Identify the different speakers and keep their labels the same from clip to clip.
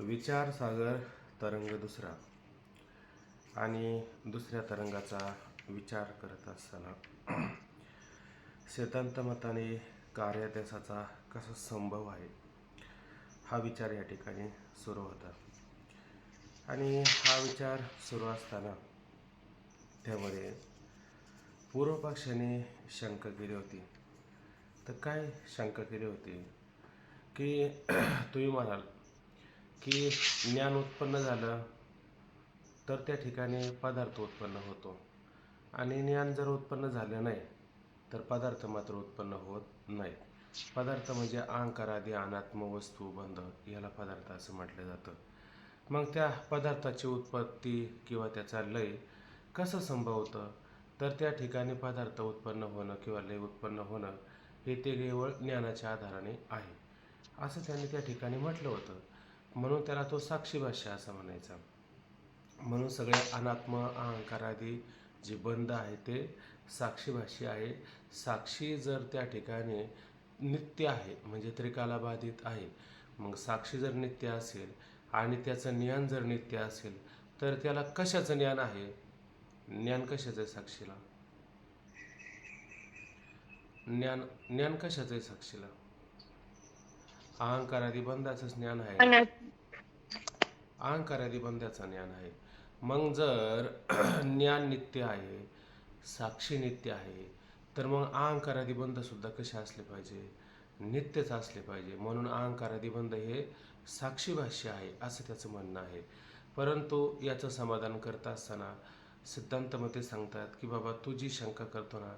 Speaker 1: विचारसागर तरंग दुसरा आणि दुसऱ्या तरंगाचा विचार करत असताना सिद्धांत मताने कार्यादेशाचा कसा संभव आहे हा विचार या ठिकाणी सुरू होता. आणि हा विचार सुरू असताना त्यामध्ये पूर्वपक्षाने शंका केली होती. तर काय शंका केली होती की तुम्ही म्हणाल की ज्ञान उत्पन्न झालं तर त्या ठिकाणी पदार्थ उत्पन्न होतो आणि ज्ञान जर उत्पन्न झालं नाही तर पदार्थ मात्र उत्पन्न होत नाही. पदार्थ म्हणजे अहंकार आदी अनात्म वस्तू बंध याला पदार्थ असं म्हटलं जातं. मग त्या पदार्थाची उत्पत्ती किंवा त्याचा लय कसं संभवतं तर त्या ठिकाणी पदार्थ उत्पन्न होणं किंवा लय उत्पन्न होणं हे ते केवळ ज्ञानाच्या आधाराने आहे असं त्यांनी त्या ठिकाणी म्हटलं होतं. म्हणून त्याला तो साक्षी भाष्य असं म्हणायचा. म्हणून सगळे अनात्म अहंकार आदी जे बंध आहे ते साक्षी भाष्य आहे. साक्षी जर त्या ठिकाणी नित्य आहे म्हणजे त्रिकालाबाधित आहे. मग साक्षी जर नित्य असेल आणि त्याचं ज्ञान जर नित्य असेल तर त्याला कशाचं ज्ञान आहे? ज्ञान कशाचं आहे साक्षीला? ज्ञान कशाचं आहे साक्षीला? अहंकारादी बंधाचंच ज्ञान आहे ना. अहंकारादी बंधाचं ज्ञान आहे. मग जर ज्ञान नित्य आहे, साक्षी नित्य आहे, तर मग अहंकारादी बंध सुद्धा कसे असले पाहिजे? नित्यच असले पाहिजे. म्हणून अहंकारादी बंध हे साक्षी भाष्य आहे असं त्याचं म्हणणं आहे. परंतु याचं समाधान करत असताना सिद्धांतमध्ये सांगतात की बाबा तू जी शंका करतो ना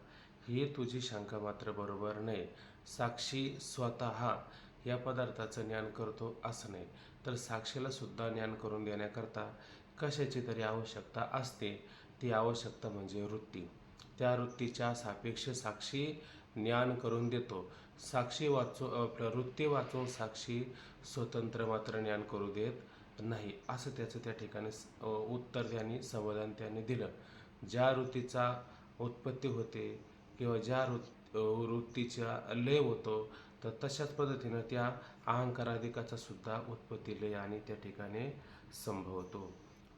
Speaker 1: ही तुझी शंका मात्र बरोबर नाही. साक्षी स्वतः या पदार्थाचं ज्ञान करतो असं नाही, तर साक्षीला सुद्धा ज्ञान करून देण्याकरता कशाची तरी आवश्यकता असते. ती आवश्यकता म्हणजे वृत्ती. त्या वृत्तीच्या सापेक्ष साक्षी ज्ञान करून देतो. साक्षी वृत्ती वाचून साक्षी स्वतंत्र मात्र ज्ञान करू देत नाही असं त्याचं त्या ठिकाणी उत्तर त्यांनी समाधान त्यांनी दिलं. ज्या वृत्तीचा उत्पत्ती होते किंवा ज्या वृत्तीचा लय होतो तर तशाच पद्धतीनं त्या अहंकाराधिकाचा सुद्धा उत्पत्ती लय आणि त्या ठिकाणी संभवतो.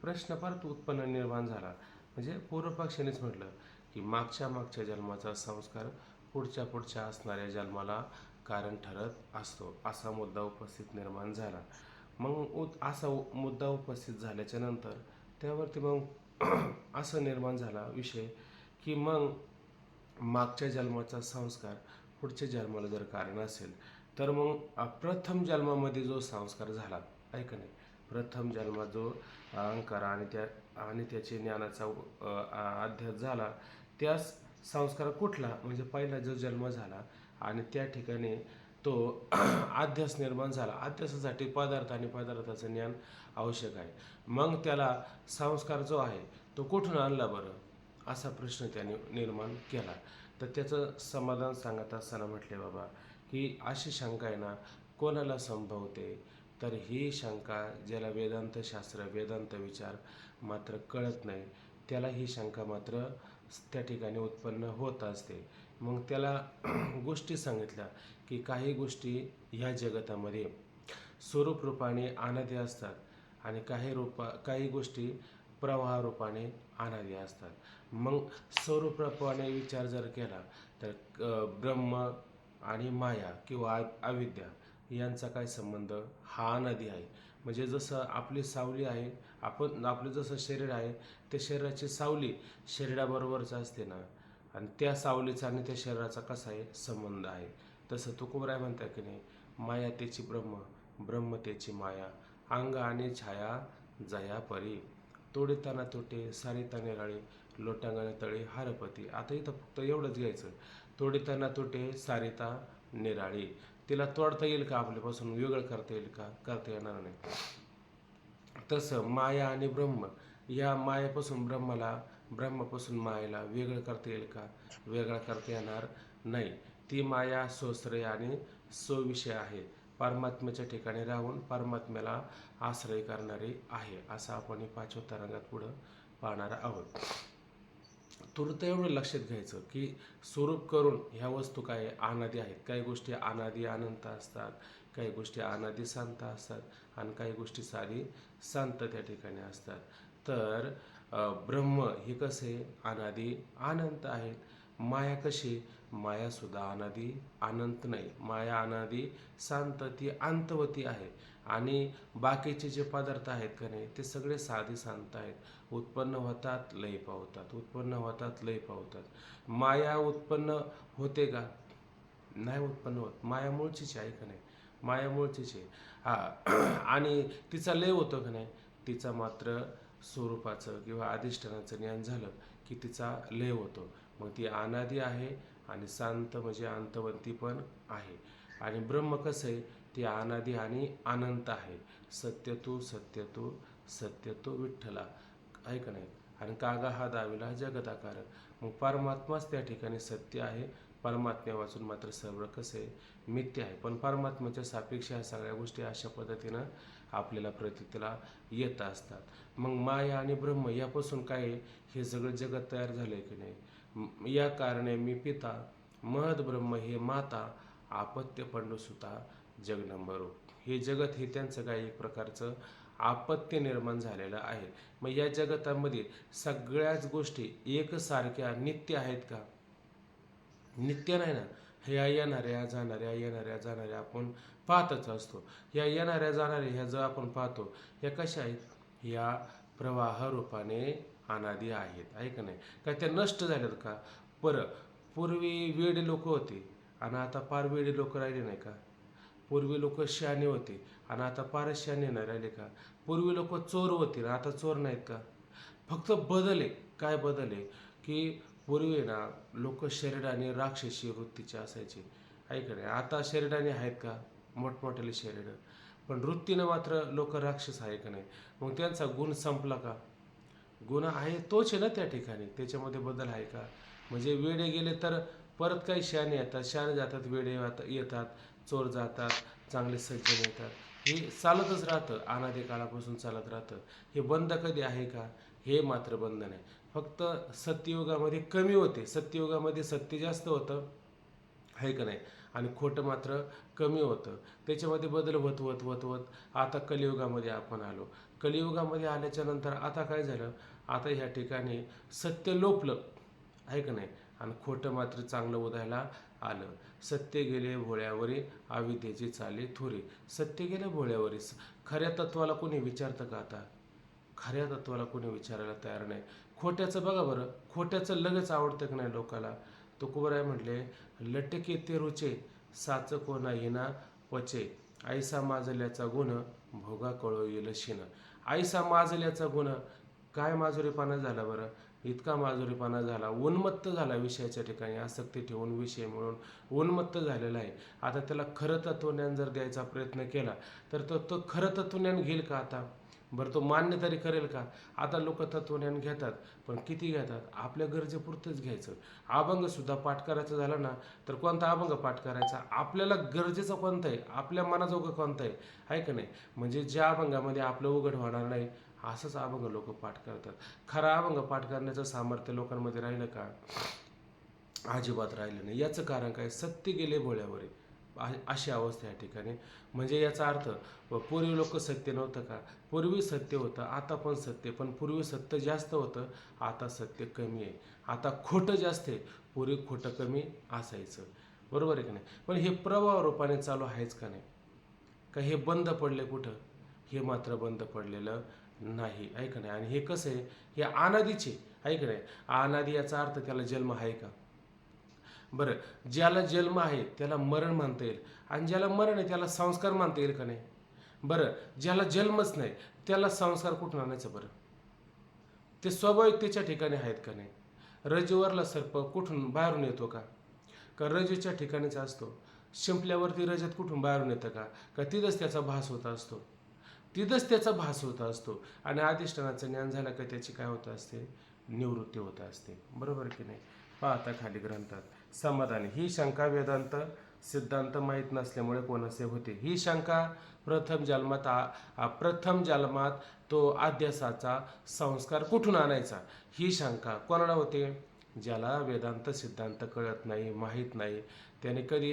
Speaker 1: प्रश्न परत उत्पन्न निर्माण झाला म्हणजे पूर्वपक्षानेच म्हटलं की मागच्या जन्माचा संस्कार पुढच्या असणाऱ्या जन्माला कारण ठरत असतो असा मुद्दा उपस्थित निर्माण झाला. मग असा मुद्दा उपस्थित झाल्याच्या नंतर त्यावरती मग असं निर्माण झाला विषय की मग मागच्या जन्माचा संस्कार पुढच्या जन्माला जर कारण असेल तर मग प्रथम जन्मामध्ये जो संस्कार झाला ऐका नाही, प्रथम जन्मात जो अहंकार आणि त्याचे ज्ञानाचा अध्यास झाला त्या संस्कार कुठला म्हणजे पहिला जो जन्म झाला आणि त्या ठिकाणी तो अध्यास निर्माण झाला. अध्यासासाठी पदार्थ आणि पदार्थाचं ज्ञान आवश्यक आहे. मग त्याला संस्कार जो आहे तो कुठून आणला बरं असा प्रश्न त्याने निर्माण केला. तर त्याचं समाधान सांगत असताना म्हटले बाबा की अशी शंका आहे ना कोणाला संभवते तर ही शंका ज्याला वेदांतशास्त्र वेदांत विचार मात्र कळत नाही त्याला ही शंका मात्र त्या ठिकाणी उत्पन्न होत असते. मग त्याला गोष्टी सांगितल्या की काही गोष्टी ह्या जगतामध्ये स्वरूप रूपाने अनादी असतात आणि काही गोष्टी प्रवाह रूपाने अनादी असतात. मग स्वरूप रूपाने विचार जर केला तर ब्रह्म आणि माया किंवा अविद्या यांचा काय संबंध? हा अनादी आहे. म्हणजे जसं आपली सावली आहे आपलं जसं शरीर आहे त्या शरीराची सावली शरीराबरोबरच असते ना आणि त्या सावलीचा आणि त्या शरीराचा कसा आहे संबंध आहे. तसं तुकोबराय म्हणतात की नाही माया तेची ब्रह्म ब्रह्म तेची माया अंग आणि छाया जया परी तोडिताना तोटे सारिता निराळी लोटांगण तळी हारपती. आता इथं फक्त एवढंच घ्यायचं तोडिताना तोटे सारिता निराळी. तिला तोडता येईल का? आपल्यापासून वेगळं करता येईल का? करता येणार नाही. तसं माया आणि ब्रह्म या मायेपासून ब्रह्मापासून मायेला वेगळं करता येईल का? वेगळा करता येणार नाही. ती माया स्वश्रय आणि स्वविषय आहे. परमात्म्याच्या ठिकाणी राहून परमात्म्याला आश्रय करणारी आहे असं आपण 5व्या तरंगात पुढं पाहणार आहोत. तुर्त एवढं लक्षात घ्यायचं की स्वरूप करून ह्या वस्तू काय अनादी आहेत. काही गोष्टी अनादी अनंत असतात, काही गोष्टी अनादी शांत असतात आणि काही गोष्टी साधी शांत त्या ठिकाणी असतात. तर ब्रह्म हे कसे अनादी अनंत आहेत. माया कशी, माया सुद्धा अनादी अनंत नाही, माया अनादी शांत ती अंतवती आहे. आणि बाकीचे जे पदार्थ आहेत का नाही ते सगळे साधे शांत आहेत. उत्पन्न होतात लय पावतात, उत्पन्न होतात लय पावतात. माया उत्पन्न होते का? नाही उत्पन्न होत. माया मूळचीच आहे का नाही, माया मूळचीच आहे. हा आणि तिचा लय होतो का नाही, तिचा मात्र स्वरूपाचं किंवा अधिष्ठानाचं ज्ञान झालं की तिचा लय होतो. मग ती अनादी आहे आणि शांत म्हणजे अंतवंती पण आहे. आणि ब्रह्म कसं आहे, ती अनादी आणि अनंत आहे. सत्यतो सत्यतो सत्यतो विठ्ठला, आहे का नाही. आणि कागा हा दाविला जगदाकार. मग परमात्माच त्या ठिकाणी सत्य आहे. परमात्म्या वाचून मात्र सर्व कसं आहे, मिथ्य आहे. पण परमात्म्याच्या सापेक्ष ह्या सगळ्या गोष्टी अशा पद्धतीनं आपल्याला प्रतीतीला येत असतात. मग माया आणि ब्रह्म यापासून काय आहे, हे सगळं जगत तयार झालंय की नाही. या कारणे मी पिता महद ब्रह्म हे माता आपत्य पंडुसुता जगदंबरो. हे जगत हे त्यांचं काही एक प्रकारचं आपत्य निर्माण झालेलं आहे. मग या जगतामध्ये सगळ्याच गोष्टी एकसारख्या नित्य आहेत का? नित्य नाही ना. ह्या येणाऱ्या जाणाऱ्या येणाऱ्या जाणाऱ्या आपण पाहतच असतो. ह्या येणाऱ्या जाणाऱ्या ह्या जर आपण पाहतो, ह्या कशा आहेत, ह्या प्रवाह रूपाने अनादी आहेत, आहे का नाही. का त्या नष्ट झाल्यात का? पूर्वी वेडे लोक होते आणि आता फार वेडे लोक राहिले नाही का? पूर्वी लोक शहाणे होते आणि आता फारच शहाणे नाही राहिले का? पूर्वी लोक चोर होते आणि आता चोर नाहीत का? फक्त बदल आहे. काय बदल आहे की पूर्वी ना लोक शरीराने राक्षसी वृत्तीचे असायचे, आहे का नाही. आता शरीराने आहेत का मोठमोठ्याले शरीर, पण वृत्तीनं मात्र लोक राक्षस आहे का नाही. मग त्यांचा गुण संपला का? गुण आहे तोच आहे ना त्या ठिकाणी, त्याच्यामध्ये बदल आहे का? म्हणजे वेडे गेले तर परत काही शहाणे येतात, शहाणे जातात, वेडे येतात, चोर जातात, चांगले सज्जन येतात. हे चालतच राहतं, अनादी काळापासून चालत राहतं. हे बंद कधी आहे का? हे मात्र बंद नाही. फक्त सत्ययुगामध्ये कमी होते, सत्ययुगामध्ये सत्य जास्त होतं, आहे का नाही, आणि खोटं मात्र कमी होतं. त्याच्यामध्ये बदल होत होत होत होत आता कलियुगामध्ये आपण आलो. कलियुगामध्ये आल्याच्या नंतर आता काय झालं, आता ह्या ठिकाणी सत्य लोपलं, आहे का नाही, आणि खोटं मात्र चांगलं उदायला आलं. सत्य गेले भोळ्यावरी अविद्येची चाले थोरी. सत्य गेले भोळ्यावरी. खऱ्या तत्वाला कोणी विचारतं का आता? खऱ्या तत्वाला कोणी विचारायला तयार नाही. खोट्याचं बघा बरं, खोट्याचं लगेच आवडतं की नाही लोकाला. तुकोबराय म्हटले, लटके ते रुचे साच कोणा हिना पचे, आईसा माजल्याचा गुण भोगा कळो येल शिन. आईसा माजल्याचा गुण, काय माजुरीपणा झाला बरं, इतका माजुरीपणा झाला, उन्मत्त झाला विषयाच्या ठिकाणी, आसक्ती ठेवून विषय म्हणून उन्मत्त झालेला आहे. आता त्याला खरं तत्वज्ञान जर द्यायचा प्रयत्न केला तर तो खरं तत्वज्ञान घेईल का आता? बरं तो मान्य तरी करेल का? आता लोक तत्वज्ञान घेतात, पण किती घेतात? आपल्या गरजेपुरतंच घ्यायचं. अभंगसुद्धा पाठ करायचं झालं ना, तर कोणता अभंग पाठ करायचा? आपल्याला गरजेचं कोणतं आहे, आपल्या मनाजोगं कोणतं आहे का नाही. म्हणजे ज्या अभंगामध्ये आपलं उघड होणार नाही असंच अभंग लोक पाठ करतात. खरा अभंग पाठ करण्याचं सामर्थ्य लोकांमध्ये राहिलं का? अजिबात राहिलं नाही. याचं कारण काय? सत्य गेले भोळ्यावरी, अशी अवस्था या ठिकाणी. म्हणजे याचा अर्थ, पूर्वी लोक सत्य नव्हतं का? पूर्वी सत्य होतं, आता पण सत्य, पण पूर्वी सत्य जास्त होतं, आता सत्य कमी आहे. आता खोटं जास्त आहे, पूर्वी खोटं कमी असायचं. बरोबर आहे की नाही. पण हे प्रवाह रूपाने चालू आहेच का नाही? का हे बंद पडले कुठं? हे मात्र बंद पडलेलं नाही, आहे का नाही. आणि हे कसं आहे, हे अनादीचे, आहे का नाही. अनादी याचा अर्थ त्याला जन्म आहे का? बरं, ज्याला जन्म आहे त्याला मरण मानता येईल, आणि ज्याला मरण आहे त्याला संस्कार मानता येईल का नाही? बरं, ज्याला जन्मच नाही त्याला संस्कार कुठून आणायचं बरं? ते स्वाभाविकतेच्या ठिकाणी आहेत का नाही? रजेवरला सर्प कुठून बाहेरून येतो का? का रजेच्या ठिकाणीच असतो? शिंपल्यावरती रजत कुठून बाहेरून येतं का? का तिथंच त्याचा भास होत असतो? तिथंच त्याचा भास होत असतो. आणि अधिष्ठानाचं ज्ञान झालं का त्याची काय होत असते? निवृत्ती होत असते. बरोबर की नाही. पाहता खाली ग्रंथात समाधानी, ही शंका वेदांत सिद्धांत माहीत नसल्यामुळे कोणासे होते. ही शंका प्रथम जन्मात तो अध्यासाचा संस्कार कुठून आणायचा, ही शंका कोणाला होते? ज्याला वेदांत सिद्धांत कळत नाही, माहीत नाही, त्याने कधी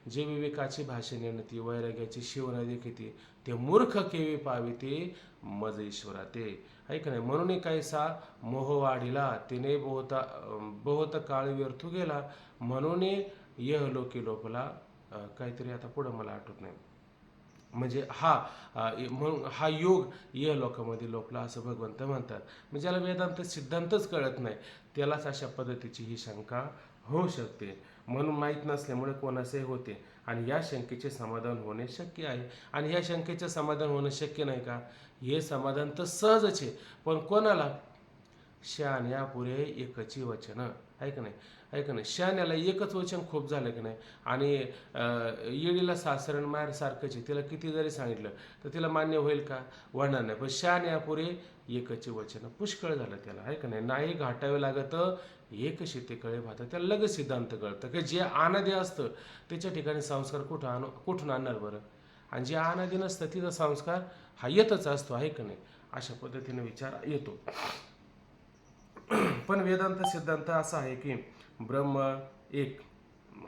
Speaker 1: जे विवेकाची भाषणे नती, वैराग्याची शिवनदी किती, ते मूर्ख केवी पाविते मज ईश्वरा ते. ऐक नाही, म्हणून कैसा मोह वाढिला, तिने बहुत काळ व्यर्थू गेला, म्हणून यह लोकी लोपला. काहीतरी आता पुढं मला आठवत नाही. म्हणजे म्हणून हा योग या लोकांमध्ये लोपला असं भगवंत म्हणतात. म्हणजे ज्याला वेदांत सिद्धांतच कळत नाही त्यालाच अशा पद्धतीची ही शंका होऊ शकते. म्हणून माहीत नसल्यामुळे कोणाचंही होते आणि या शंकेचे समाधान होणे शक्य आहे. आणि या शंकेचे समाधान होणं शक्य नाही का? हे समाधान तर सहजच आहे, पण कोणाला? शहाण्या पुरे एकची वचन. ऐक नाही, ऐक नाही, शहाण्याला एकच वचन खूप झालं की नाही. आणि येडीला सासरण मायर सारखंच आहे, तिला किती जरी सांगितलं तर तिला मान्य होईल का? होणार नाही. पण शहाण्या पुरे एकची वचन पुष्कळ झालं त्याला. ऐक नाही, नाही घाटावे लागत एक शेती कळे भात. त्याला लगेच सिद्धांत कळतं की जे अनादी असतं त्याच्या ठिकाणी संस्कार कुठून आणणार बरं? आणि जे अनादी नसतं तिथं संस्कार हा येतच असतो, आहे का नाही? अशा पद्धतीने विचार येतो. पण वेदांत सिद्धांत असा आहे की ब्रह्म एक,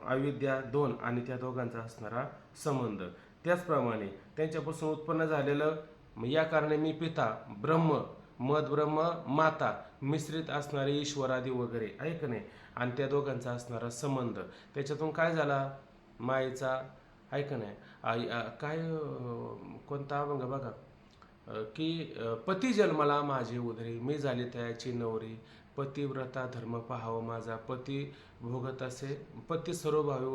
Speaker 1: अविद्या दोन आणि त्या दोघांचा असणारा संबंध. त्याचप्रमाणे त्यांच्यापासून उत्पन्न झालेलं या कारणे मी पिता, ब्रह्म, मद ब्रह्म, माता, मिश्रित असणारे ईश्वरादी वगैरे, आहे का नाही? आणि त्या दोघांचा असणारा संबंध, त्याच्यातून काय झाला? मायेचा, आहे का नाही? कोणता अभंग बघा, की पती जन्मला माझी उदरी, मी झाली त्याची नवरी, पतिव्रता धर्म पाहावा माझा, पती सर्वभावी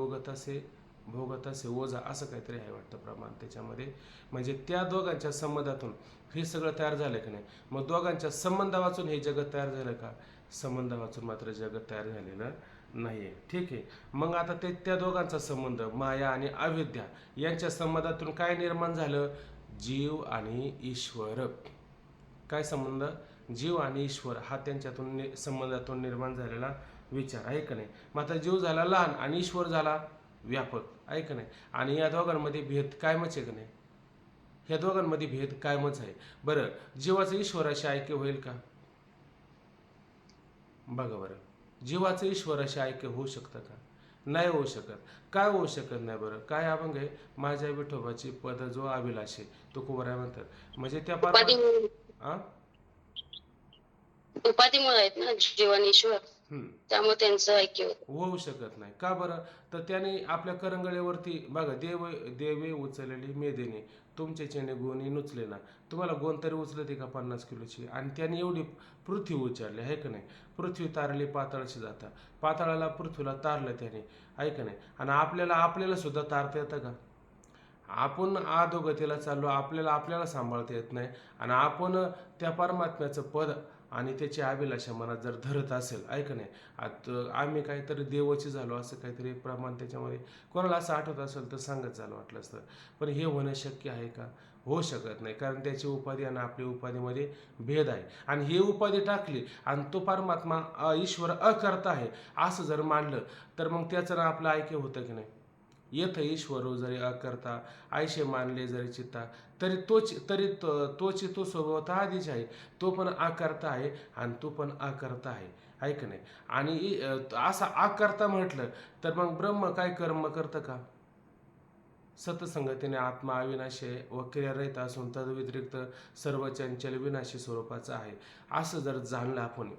Speaker 1: भोगत असे ओझा, असं काहीतरी आहे वाटतं प्रमाण त्याच्यामध्ये. म्हणजे त्या दोघांच्या संबंधातून हे सगळं तयार झालं की नाही. मग दोघांच्या संबंध वाचून हे जगत तयार झालं का? संबंध वाचून मात्र जगत तयार झालेलं नाही आहे. ठीक आहे. मग आता त्या दोघांचा संबंध, माया आणि अविद्या यांच्या संबंधातून काय निर्माण झालं? जीव आणि ईश्वर. काय संबंध? जीव आणि ईश्वर हा त्यांच्यातून संबंधातून निर्माण झालेला विचार, आहे का नाही? मग आता जीव झाला लहान आणि ईश्वर झाला व्यापक, आहे का नाही? आणि या दोघांमध्ये भेद कायमच आहे का नाही? ह्या दोघांमध्ये भेद कायमच आहे. बरं, जीवाचं ईश्वराशी ऐक्य होईल का? बघा बरं, जीवाचं ईश्वराशी ऐक्य होऊ शकतं का? नाही होऊ शकत. काय होऊ शकत नाही बरं? काय अभंग आहे? माझ्या विठोबाची पद जो अभिलाषे, तो कुवराय म्हणतात. म्हणजे त्या आ
Speaker 2: उपाधीमुळे आहेत ना जीवन ईश्वर, त्यामुळे त्यांचं ऐक्य
Speaker 1: होऊ शकत नाही. का बरं? तर त्याने आपल्या करंगळीवरती बघा, देवे उचलली मेदेने, तुमचे चेने गोणी नुचले ना. तुम्हाला गोण तरी उचलते का 50 किलोची? आणि त्याने एवढी पृथ्वी उचलली, आहे का नाही? पृथ्वी तारली पाताळाशी जाता, पाताळाला पृथ्वीला तारलं त्याने, आहे का नाही? आणि आपल्याला सुद्धा तारता येतं का? आपण अधोगतीला चाललो, आपल्याला सांभाळता येत नाही. आणि आपण त्या परमात्म्याचं पद आणि त्याची अभिलाषा मनात जर धरत असेल, ऐक नाही, आता आम्ही काहीतरी देवाची झालो असं काहीतरी प्रमाण त्याच्यामध्ये कोणाला असं आठवत असेल तर सांगत झालं वाटलं असतं. पण हे होणं शक्य आहे का? होऊ शकत नाही. कारण त्याची उपाधी आणि आपली उपाधीमध्ये भेद आहे. आणि ही उपाधी टाकली आणि तो परमात्मा ईश्वर अकर्ता आहे असं जर मानलं तर मग त्याचं ना आपलं ऐक्य होतं की नाही? येथ ईश्वर जरी अकर्ता, आयशे मानले जरी चित्ता, तोची तो स्वभावतः आधीच आहे. तो पण अकर्ता आहे आणि तो पण अकर्ता आहे, ऐक नाही? आणि असा अकर्ता म्हटलं तर मग ब्रह्म काय कर्म करतं का? सतसंगतीने आत्मा अविनाशी आहे व क्रियारहित असून तद्व्यतिरिक्त सर्व चंचल विनाशी स्वरूपाचं आहे असं जर जाणलं आपण,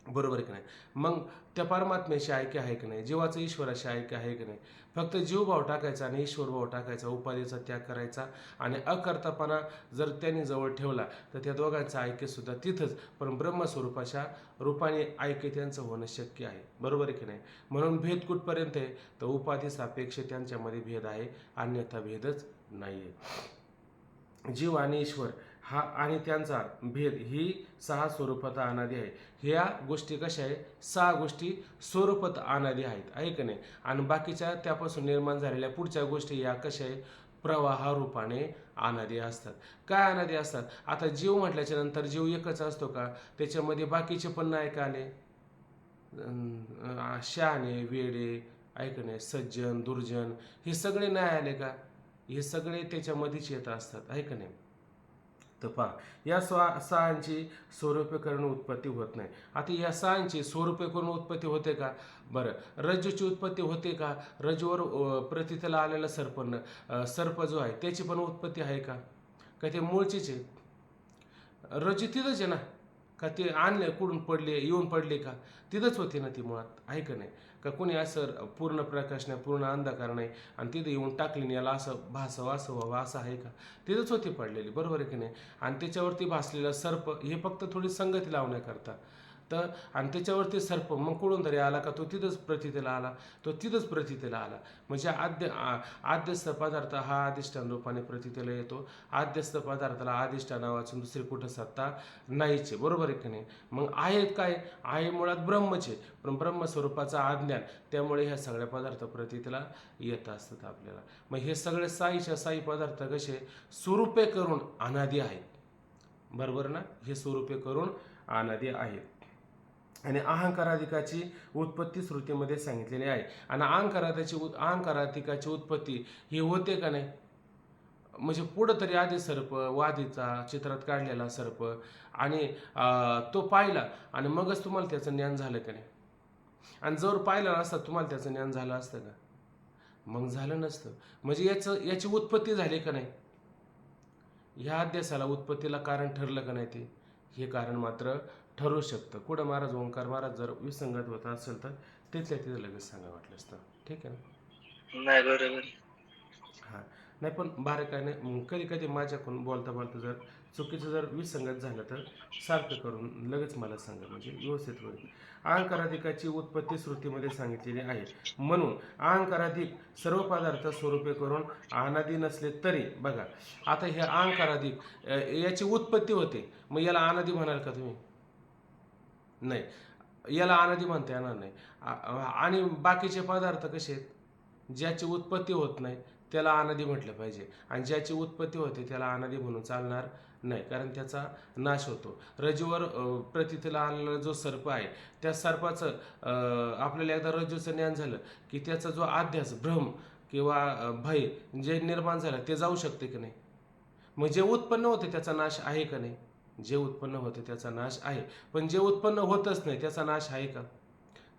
Speaker 1: बरोबर आहे की नाही? मग त्या परमात्म्याशी ऐक्य आहे की नाही? जीवाचं ईश्वराशी ऐक्य आहे की नाही? फक्त जीवभाव टाकायचा आणि ईश्वरभाव टाकायचा, उपाधीचा त्याग करायचा आणि अकर्तापणा जर त्यांनी जवळ ठेवला तर त्या दोघांचं ऐक्यसुद्धा तिथंच, पण ब्रह्मस्वरूपाच्या रूपाने ऐक्य त्यांचं होणं शक्य आहे, बरोबर आहे की नाही? म्हणून भेद कुठपर्यंत आहे? तर उपाधी सापेक्ष त्यांच्यामध्ये भेद आहे, अन्यथा भेदच नाही आहे. जीव आणि ईश्वर हा आणि त्यांचा भेद ही 6 स्वरूपात अनादी आहे. ह्या गोष्टी कशा आहे? 6 गोष्टी स्वरूपात अनादी आहेत, आहे का नाही? आणि बाकीच्या त्यापासून निर्माण झालेल्या पुढच्या गोष्टी या कशा आहे? प्रवाह रूपाने अनादी असतात. काय अनादी असतात? आता जीव म्हटल्याच्या नंतर जीव एकच असतो का? त्याच्यामध्ये बाकीचे पण नाही का आले? शहाणे, वेडे, ऐकणे, सज्जन, दुर्जन, हे सगळे नाही आले का? हे सगळे त्याच्यामध्येच येत असतात, आहे का नाही? तर पहा, या सहांची स्वरूपे करून उत्पत्ती होत नाही. आता या सहांची स्वरूपे करून उत्पत्ती होते का? बरं, रज्जूची उत्पत्ती होते का? रज्जूवर प्रथितीला आलेला सर्प जो आहे त्याची पण उत्पत्ती आहे का? का ते मूळचीच आहे? रज्जू तिथंच आहे ना, का ते आणले कुठून पडले, येऊन पडले का? तिथंच होते ना ती मुळात, आहे का नाही? का कोणी असं पूर्ण प्रकाश नाही, पूर्ण अंधकार नाही आणि तिथे येऊन टाकली नाही, याला असं भासावं असं व्हावं असं आहे का? तिथंच होती पडलेली, बरोबर आहे की नाही? आणि त्याच्यावरती भासलेला सर्प हे फक्त थोडी संगती लावण्याकरता. तर आणि त्याच्यावरती सर्प मग कुठून तरी आला का? तो तिथंच प्रथितीला आला, तो तिथंच प्रथितीला आला. म्हणजे आद्यस्थ पदार्थ हा अधिष्ठान रूपाने प्रथितीला येतो. आद्यस्थ पदार्थाला अधिष्ठान वाचून दुसरी कुठं सत्ता नाहीच आहे, बरोबर आहे की नाही? मग आहेत काय? आहे मुळात ब्रह्मच आहे, पण ब्रह्मस्वरूपाचं अज्ञान, त्यामुळे ह्या सगळ्या पदार्थ प्रतीतीला येत असतात आपल्याला. मग हे सगळे साईच्या साई पदार्थ कसे स्वरूपे करून अनादी आहेत, बरोबर ना? हे स्वरूपे करून अनादी आहेत. आणि अहंकाराधिकाची उत्पत्ती श्रुतीमध्ये सांगितलेली आहे. आणि अहंकाराधिकाची उत्पत्ती ही होते का नाही? म्हणजे पुढं तरी आधी सर्प, वादीचा चित्रात काढलेला सर्प, आणि तो पाहिला आणि मगच तुम्हाला त्याचं ज्ञान झालं का नाही? आणि जर पाहिलं नसतं तुम्हाला त्याचं ज्ञान झालं असतं का? मग झालं नसतं. म्हणजे याची उत्पत्ती झाली का नाही? ह्या अध्यासाला उत्पत्तीला कारण ठरलं का नाही ते? हे कारण मात्र ठरू शकतं. कुठं महाराज ओंकार महाराज जर विसंगत होत असेल तर तिथल्या तिथं लगेच सांगा वाटलं असतं, ठीक आहे ना?
Speaker 3: नाही, बरोबर.
Speaker 1: हां, नाही पण बाहेर काय नाही, कधी कधी माझ्याकडून बोलता बोलता जर चुकीचं जर विसंगत झालं तर सारखं करून लगेच मला सांगा, म्हणजे व्यवस्थित होईल. अहंकाराधिकाची उत्पत्ती श्रुतीमध्ये सांगितलेली आहे. म्हणून अहंकाराधिक सर्व पदार्थ स्वरूपे करून अनादी नसले तरी, बघा आता हे अहंकाराधिक याची उत्पत्ती होते, मग याला अनादी म्हणाल का तुम्ही? नाही, याला अनादी म्हणता येणार नाही. आणि बाकीचे पदार्थ कसे आहेत? ज्याची उत्पत्ती होत नाही त्याला अनादी म्हटलं पाहिजे, आणि ज्याची उत्पत्ती होते त्याला अनादी म्हणून चालणार नाही, कारण त्याचा नाश होतो. रज्जूवर प्रथितीला आलेला जो सर्प आहे त्या सर्पाचं आपल्याला एकदा रज्जूचं ज्ञान झालं की त्याचा जो अध्यास, भ्रम किंवा भय जे निर्माण झालं ते जाऊ शकते की नाही? मग जे उत्पन्न होते त्याचा नाश आहे का नाही? जे उत्पन्न होते त्याचा नाश आहे, पण जे उत्पन्न होतच नाही त्याचा नाश आहे का?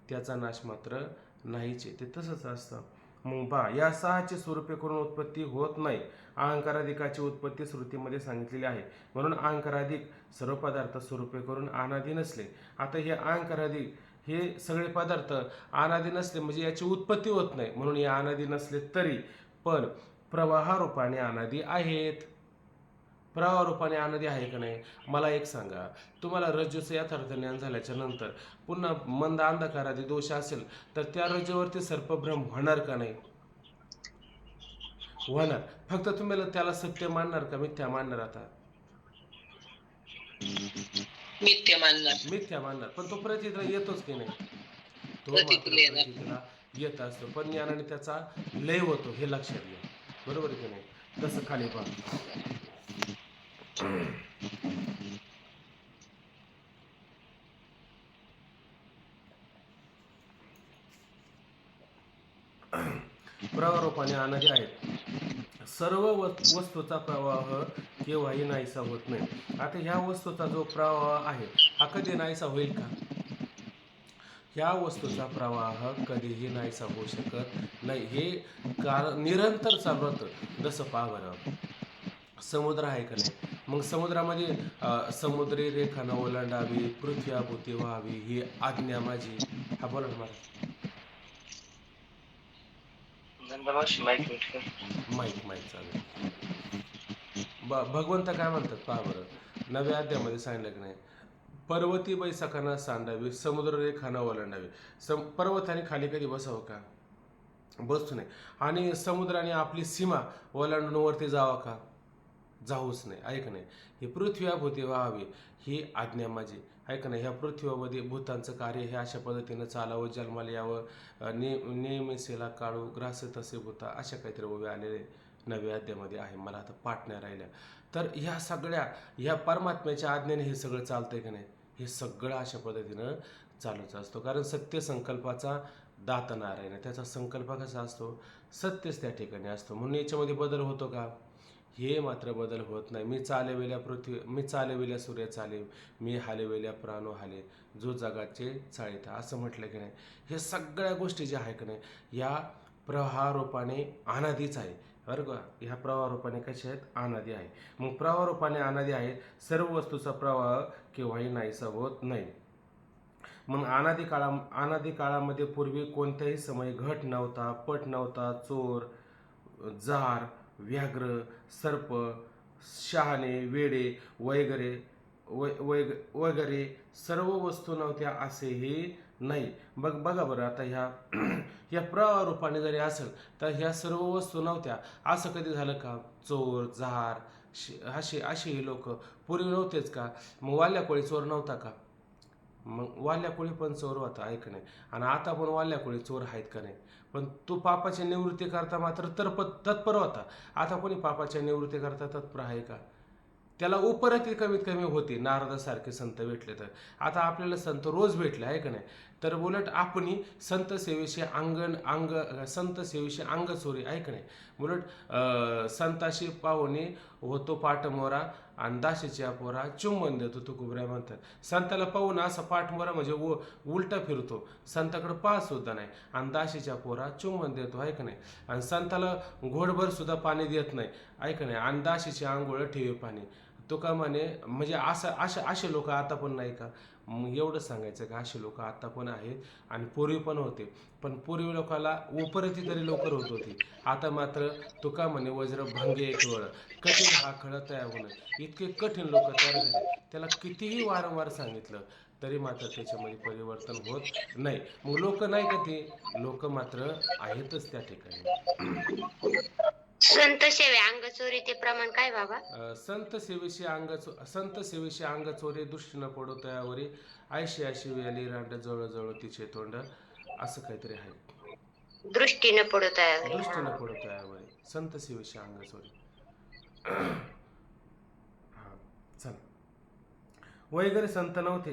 Speaker 1: त्याचा नाश मात्र नाहीच आहे, ते तसंच असतं. मग पहा, या सहाची स्वरूपे करून उत्पत्ती होत नाही. अहंकाराधिकाची उत्पत्ती श्रुतीमध्ये सांगितलेली आहे. म्हणून अहंकाराधिक सर्व पदार्थ स्वरूपे करून अनादी नसले. आता हे अहंकाराधिक हे सगळे पदार्थ अनादी नसले म्हणजे याची उत्पत्ती होत नाही, म्हणून हे अनादी नसले तरी पण प्रवाहारूपाने अनादी आहेत. प्रवाहरूपाने अनादी आहे का नाही? मला एक सांगा, तुम्हाला रज्जूचं यथार्थ ज्ञान झाल्याच्या नंतर पुन्हा मंद अंधकारादी दोष असेल तर त्या रज्जूवरती सर्पभ्रम होणार का नाही? होणार. फक्त तुम्ही त्याला सत्य मानणार का मिथ्या मानणार? आता
Speaker 3: मिथ्या मानणार.
Speaker 1: मिथ्या मानणार, पण तो प्रतीला येतोच की नाही? तो मात्र
Speaker 3: प्रतीला येणार.
Speaker 1: प्रतीला येत असतो, पण ज्ञानाने त्याचा लय होतो, हे लक्षात घ्या, बरोबर की नाही? तसं खाली पहा, प्रवाहरूपाने अनादी आहेत. सर्व वस्तूचा प्रवाह केव्हाही नाहीसा होत नाही. आता ह्या वस्तूचा जो प्रवाह आहे हा कधी नाहीसा होईल का? ह्या वस्तूचा प्रवाह कधीही नाहीसा होऊ शकत नाही. हे निरंतर चालू राहतं. जसं पहा बरं, समुद्र आहे का नाही? मग समुद्रामध्ये समुद्री रेखा न ओलांडावी, पृथ्वी अभोवती व्हावी ही आज्ञा माझी. हा बोला ना मला. माईक चालू आहे. भगवंत काय म्हणतात पहा बरं, नव्या अध्यायामध्ये सांगितलं की नाही? पर्वती बैसखाना सांडावी, समुद्र रेखाना ओलांडावी. पर्वताने खाली कधी बसावं का? बसू नये. आणि समुद्राने आपली सीमा ओलांडून वरती जावं का? जाऊच नाही, आहे का नाही? ही पृथ्वीभोवती व्हावी ही आज्ञा माझी, आहे का नाही? ह्या पृथ्वीमध्ये भूतांचं कार्य हे अशा पद्धतीनं चालावं, जन्माला यावं, नेहमीसेला काळू ग्रास तसे भूता, अशा काहीतरी ओव्या आलेले नव्या अध्यायामध्ये आहे. मला आता पाठ नाही राहिल्या. तर ह्या परमात्म्याच्या आज्ञेने हे सगळं चालतंय का नाही? हे सगळं अशा पद्धतीनं चालूच असतो, कारण सत्य संकल्पाचा दाता नारायण, त्याचा संकल्प कसा असतो? सत्यच त्या ठिकाणी असतो, म्हणून याच्यामध्ये बदल होतो का? हे मात्र बदल होत नाही. मी चालविल्या सूर्य चाले, मी हालविल्या प्राणो हाले, जो जगाचे चाळीता, असं म्हटलं की नाही. हे सगळ्या गोष्टी ज्या आहे की नाही या प्रवाहारूपाने अनादीच आहे बरं का. ह्या प्रवाहारूपाने कशा आहेत? अनादी आहे. मग प्रवाहारूपाने अनादी आहे. सर्व वस्तूचा प्रवाह केव्हाही नाहीसा होत नाही. मग अनादी काळामध्ये पूर्वी कोणत्याही समयी घट नव्हता, पट नव्हता, चोर, जार, व्याघ्र, सर्प, शहाणे, वेडे वगैरे वगैरे सर्व वस्तू नव्हत्या असेही नाही. बघा बरं आता ह्या प्रवाहारूपाने जरी असेल तर ह्या सर्व वस्तू नव्हत्या असं कधी झालं का? चोर, जार, असे लोक पूर्वी नव्हतेच का? मग वाल्या कोळी चोर नव्हता का? मग वाल्याकोळी पण चोर होता ऐक नाही. आणि आता पण वाल्याकोळी चोर आहेत का नाही. पण तो पापाची निवृत्ती करता मात्र तत्पर होता. आता कोणी पापाच्या निवृत्ती करता तत्पर आहे का? त्याला उपरती कमीत कमी होती नारदासारखे संत भेटले तर. आता आपल्याला संत रोज भेटले आहे का नाही. तर उलट आपणी संत सेवेशी संत सेवेशी अंग चोरी आहे का नाही. उलट संताशी पाहुणे होतो पाठमोरा आणि दाशीच्या पोरा चुंबन देतो तुकोबऱ्या म्हणतात. संताला पाहून असा पाठमोरा म्हणजे उलटा फिरतो, संताकडे पाहत सुद्धा नाही, आणि दाशीच्या पोरा चुंबन देतो आहे का नाही. आणि संताला घोडभर सुद्धा पाणी देत नाही ऐक नाही, आणि दाशीची आंघोळ ठेवे पाणी. तुका म्हणे म्हणजे असे लोक आता पण नाही का. मग एवढं सांगायचं का असे लोक आता पण आहेत आणि पूर्वी पण होते. पण पूर्वी लोकाला उपरती तरी लवकर होत होती. आता मात्र तुका म्हणे वज्र भंगे एक वेळ, कठीण हा खळ तयार होणं. इतके कठीण लोक तयार झाले, त्याला कितीही वारंवार सांगितलं तरी मात्र त्याच्यामध्ये परिवर्तन होत नाही. मग लोक नाही का, ते लोक मात्र आहेतच त्या ठिकाणी.
Speaker 2: संत सेवे अंग चोरी ते प्रमाण काय बाबा?
Speaker 1: संत सेवेशी अंग चोरे, दृष्टी न पडो तयावरी, आयशी आयशी वेली रांड, जवळ जवळ तिचे तोंड, असं काहीतरी आहे.
Speaker 2: दृष्टी न पडत आहे.
Speaker 1: दृष्टी न पडो तयावरी, संत सेवेशी अंग चोरी. हा चल. वैगरे संत नव्हते,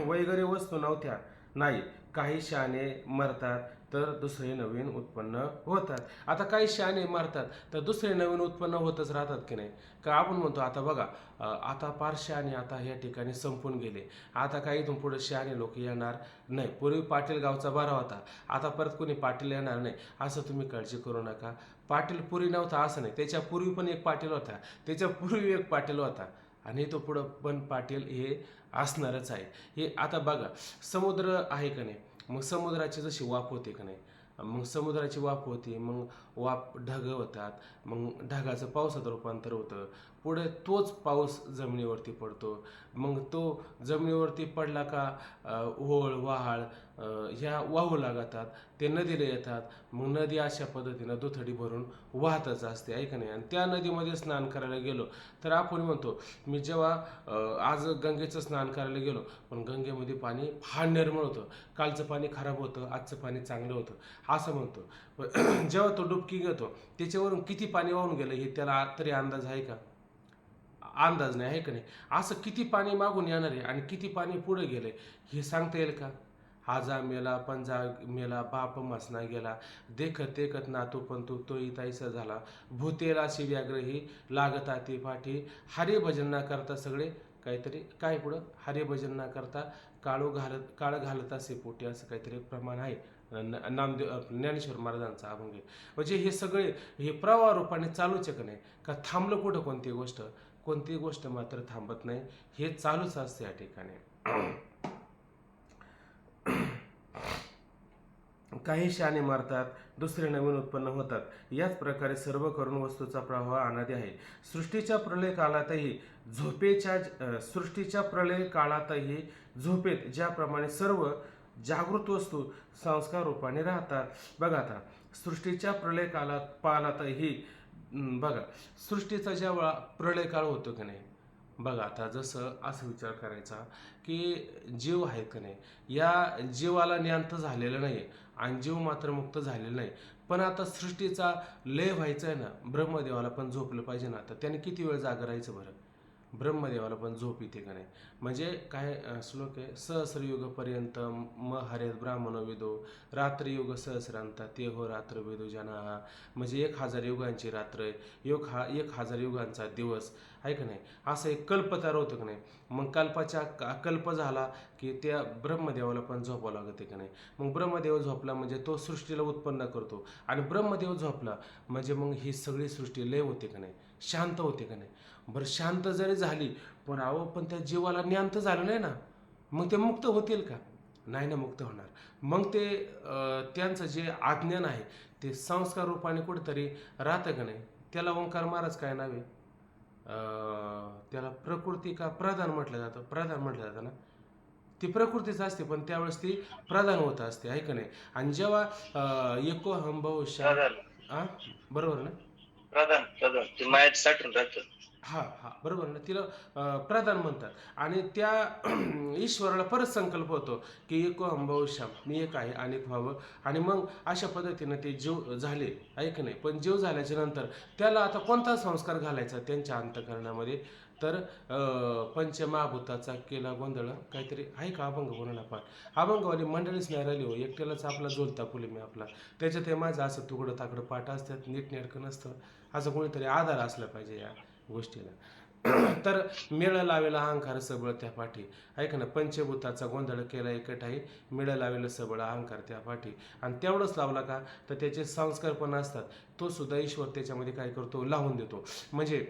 Speaker 1: वैगरे वस्तू नव्हत्या. नाही, काही शहाणे मरतात तर दुसरे नवीन उत्पन्न होतात. आता काही शहाणे मरतात तर दुसरे नवीन उत्पन्न होतच राहतात की नाही. का आपण म्हणतो आता बघा, आता पार शहाणे आता या ठिकाणी संपून गेले. आता काही इथून पुढे शहाणे लोक येणार नाही. पूर्वी पाटील गावचा बरा होता, आता परत कोणी पाटील येणार नाही, असं तुम्ही काळजी करू नका. पाटील पूर्वी नव्हता असं नाही, त्याच्या पूर्वी पण एक पाटील होता, त्याच्या पूर्वी एक पाटील होता, आणि तो पुढं पण पाटील हे असणारच आहे. हे आता बघा, समुद्र आहे का नाही. मग समुद्राची जशी वाफ होते का नाही, मग समुद्राची वाफ होती, मग वाफ ढग होतात, मग ढगाचं पावसात रूपांतर होतं, पुढे तोच पाऊस जमिनीवरती पडतो. मग तो जमिनीवरती पडला का ओहोळ वहाळ ह्या वाहू लागतात, ते नदीला येतात. मग नदी अशा पद्धतीनं दुथडी भरून वाहतच असते ऐका नाही. आणि त्या नदीमध्ये स्नान करायला गेलो तर आपण म्हणतो, मी जेव्हा आज गंगेचं स्नान करायला गेलो, पण गंगेमध्ये पाणी फार निर्मळ होतं, कालचं पाणी खराब होतं, आजचं पाणी चांगलं होतं असं म्हणतो. जेव्हा तो डुबकी घेतो त्याच्यावरून किती पाणी वाहून गेलं हे त्याला तरी अंदाज आहे का? अंदाज नाही आहे का नाही. असं किती पाणी मागून येणार आहे आणि किती पाणी पुढे गेले हे सांगता येईल का? हाजा मेला पंजा मेला बाप मसना गेला, देखत देखत नातू पण तो इताईसा झाला, भूतेलाशी व्याघ्र ही लागता ती पाठी, हरिभजन ना करता सगळे काहीतरी काय पुढं, हरिभजन ना करता काळ घालत असे पोटी, असं काहीतरी प्रमाण आहे नामदेव ज्ञानेश्वर महाराजांचा अभंग आहे. म्हणजे हे सगळे हे प्रवाह रूपाने चालूच आहे का नाही. का थांबलं कुठं कोणती गोष्ट मात्र थांबत नाही, हे चालूच असते या ठिकाणी. काही शहाणे मारतात, दुसरे नवीन उत्पन्न होतात. याच प्रकारे सर्व करून वस्तूचा प्रवाह अनादी आहे. सृष्टीच्या प्रलय काळातही झोपेत ज्याप्रमाणे सर्व जागृत वस्तू संस्कार रूपाने राहतात. बघा आता सृष्टीच्या पालातही बघा, सृष्टीचा जेव्हा प्रलय काळ होतो की नाही, बघा आता जसं असं विचार करायचा की जीव आहे का नाही, या जीवाला ज्ञान झालेलं नाही आणि जीव मात्र मुक्त झालेला नाही. पण आता सृष्टीचा लय व्हायचा आहे ना, ब्रह्मदेवाला पण झोपलं पाहिजे ना. आता त्याने किती वेळ जागा राहायचं बरं? ब्रह्मदेवाला पण झोप येते का नाही. म्हणजे काय श्लोक आहे, सहस्रयुग पर्यंत म हरेत ब्राह्मण विदो रात्रियुग सहस्रांता ते हो रात्र विदो जना. म्हणजे 1000 युगांची रात्र आहे, 1000 युगांचा दिवस आहे का नाही. असं एक कल्प तयार होतं का नाही. मग कल्प झाला की त्या ब्रह्मदेवाला पण झोपावं लागते का नाही. मग ब्रह्मदेव झोपला म्हणजे तो सृष्टीला उत्पन्न करतो, आणि ब्रह्मदेव झोपला म्हणजे मग ही सगळी सृष्टी लय होते का नाही, शांत होते का नाही. बरं शांत जरी झाली पण त्या जीवाला ज्ञान तर झालं नाही ना, मग ते मुक्त होतील का, नाही ना मुक्त होणार. मग ते त्यांचं जे अज्ञान आहे ते संस्कार रूपाने कुठेतरी राहतं का नाही. त्याला ओंकार महाराज काय नावे, त्याला प्रकृती का प्रधान म्हटलं जातं ना. ती प्रकृतीच असते पण त्यावेळेस ती प्रधान होत असते आहे का नाही. आणि जेव्हा एको हम बहुशा, बरोबर ना,
Speaker 4: प्रधान ते मायात साठून राहतं.
Speaker 1: हा बरोबर ना, तिला प्रधान म्हणतात. आणि त्या ईश्वराला परत संकल्प होतो की एको अंबवश्याम, मी एक आहे अनेक व्हावं. आणि मग अशा पद्धतीनं ते जीव झाले ऐक नाही. पण जीव झाल्याच्या नंतर त्याला आता कोणता संस्कार घालायचा त्यांच्या अंतःकरणामध्ये, तर पंचमहाभूताचा केला गोंधळ काहीतरी आहे का, अभंग कोणाला पाठ, अभंगवाली मंडळीच नाही राहिली हो, एकट्यालाच आपला झोलता फुले मी आपला. त्याच्यात हे माझं असं तुकडं ताकडं पाठ असतात, नीटनेटकं नसतं. असं कोणीतरी आधार असला पाहिजे या गोष्टीला. तर मेळ लावेला अहंकार सबळ त्या पाठी, ऐका ना, पंचभूताचा गोंधळ केला एकटाही, मेळ लावेला सबळ अहंकार त्या पाठी. आणि तेवढंच लावला का तर त्याचे संस्कार पण असतात, तो सुद्धा ईश्वर त्याच्यामध्ये काय करतो, लावून देतो. म्हणजे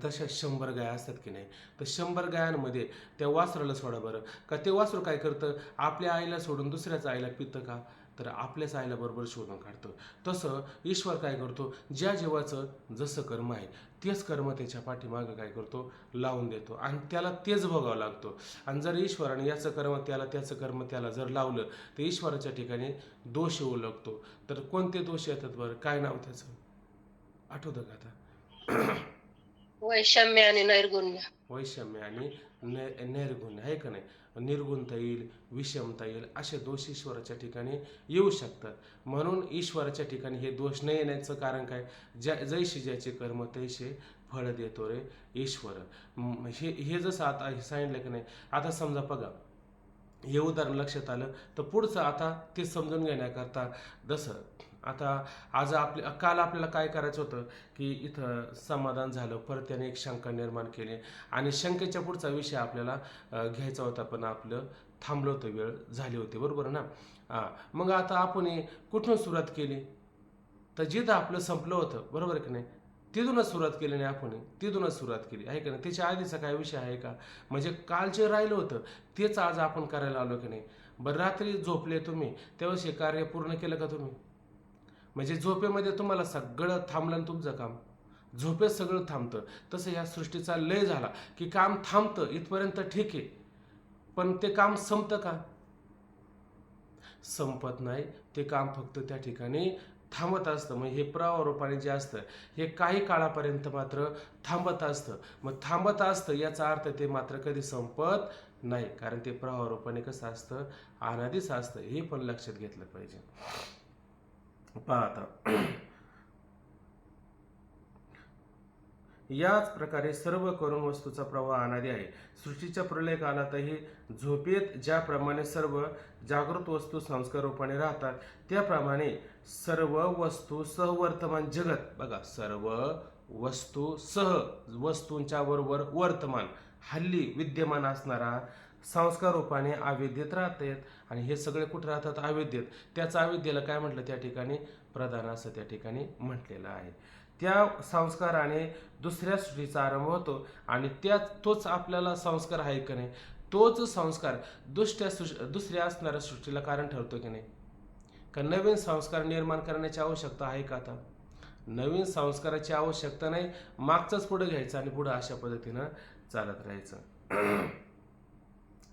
Speaker 1: तशा 100 गाय असतात की नाही, तर 100 गायांमध्ये त्या वासराला सोडा बरं, का ते वासरू काय करतं, आपल्या आईला सोडून दुसऱ्याच आईला पितं का, तर आपल्याच आईला बरोबर शोधून काढतं. तसं ईश्वर काय करतो, ज्या जीवाचं जसं कर्म आहे तेच कर्म त्याच्या पाठीमागं काय करतो, लावून देतो, आणि त्याला तेच भोगावं लागतो. आणि जर ईश्वराने याचं कर्म त्याला, त्याचं कर्म त्याला जर लावलं तर ईश्वराच्या ठिकाणी दोष येऊ लागतो. तर कोणते दोष येतात बरं, काय नाव त्याचं आठवतं का आता,
Speaker 2: वैषम्य आणि नैर्गुण्य.
Speaker 1: वैषम्य आणि नैर्गुण्य आहे का नाही. निर्गुणता येईल, विषमता येईल, असे दोष ईश्वराच्या ठिकाणी येऊ शकतात. म्हणून ईश्वराच्या ठिकाणी हे दोष न येण्याचं कारण काय, जैसे ज्याचे कर्म तैसे फळ देतो रे ईश्वर. हे जसं आता हे सांगितलं की नाही. आता समजा बघा, हे उदाहरण लक्षात आलं तर पुढचं आता ते समजून घेण्याकरता, जसं आता काल आपल्याला काय करायचं होतं की इथं समाधान झालं, परत त्याने एक शंका निर्माण केली, आणि शंकेच्या पुढचा विषय आपल्याला घ्यायचा होता, पण आपलं थांबलं होतं, वेळ झाली होती, बरोबर ना. मग आता आपण कुठून सुरुवात केली, तर जिथं आपलं संपलं होतं, बरोबर की नाही, तिथूनच सुरुवात केली नाही आपण, तिथूनच सुरुवात केली आहे का नाही. त्याच्या आधीचा काय विषय आहे का, म्हणजे काल जे राहिलं होतं तेच आज आपण करायला आलो की नाही. बरं रात्री झोपले तुम्ही तेव्हाच हे कार्य पूर्ण केलं का तुम्ही, म्हणजे झोपेमध्ये तुम्हाला सगळं थांबलं आणि तुमचं काम, झोपेत सगळं थांबतं. तसं या सृष्टीचा लय झाला की काम थांबतं इथपर्यंत ठीक आहे, पण ते काम संपतं का, संपत नाही. ते काम फक्त त्या ठिकाणी थांबत असतं. मग हे प्रवाह जे असतं हे काही काळापर्यंत मात्र थांबत असतं. मग थांबत असतं याचा अर्थ ते मात्र कधी संपत नाही, कारण ते प्रवाह कसं असतं, अनादीच असतं, हे पण लक्षात घेतलं पाहिजे. पहा आता, याच प्रकारे सर्व करून वस्तूचा प्रवाह अनादी आहे. सृष्टीच्या प्रलय काळातही झोपेत ज्याप्रमाणे सर्व जागृत वस्तू संस्कार रूपाने राहतात, त्याप्रमाणे सर्व वस्तू सहवर्तमान जगत, बघा, सर्व वस्तू वस्तूंच्या बरोबर वर्तमान हल्ली विद्यमान असणारा संस्कार रूपाने अविद्येत राहतात. आणि हे सगळे कुठे राहतात, अविद्येत. त्याचं अविद्येला काय म्हटलं त्या ठिकाणी, प्रधान असं त्या ठिकाणी म्हटलेलं आहे. त्या संस्काराने दुसऱ्या सृष्टीचा आरंभ होतो, आणि तोच आपल्याला संस्कार आहे की नाही, तोच संस्कार दुसऱ्या असणाऱ्या सृष्टीला कारण ठरतो की नाही. का नवीन संस्कार निर्माण करण्याची आवश्यकता आहे का, आता नवीन संस्काराची आवश्यकता नाही, मागचंच पुढे घ्यायचं आणि पुढे अशा पद्धतीनं चालत राहायचं.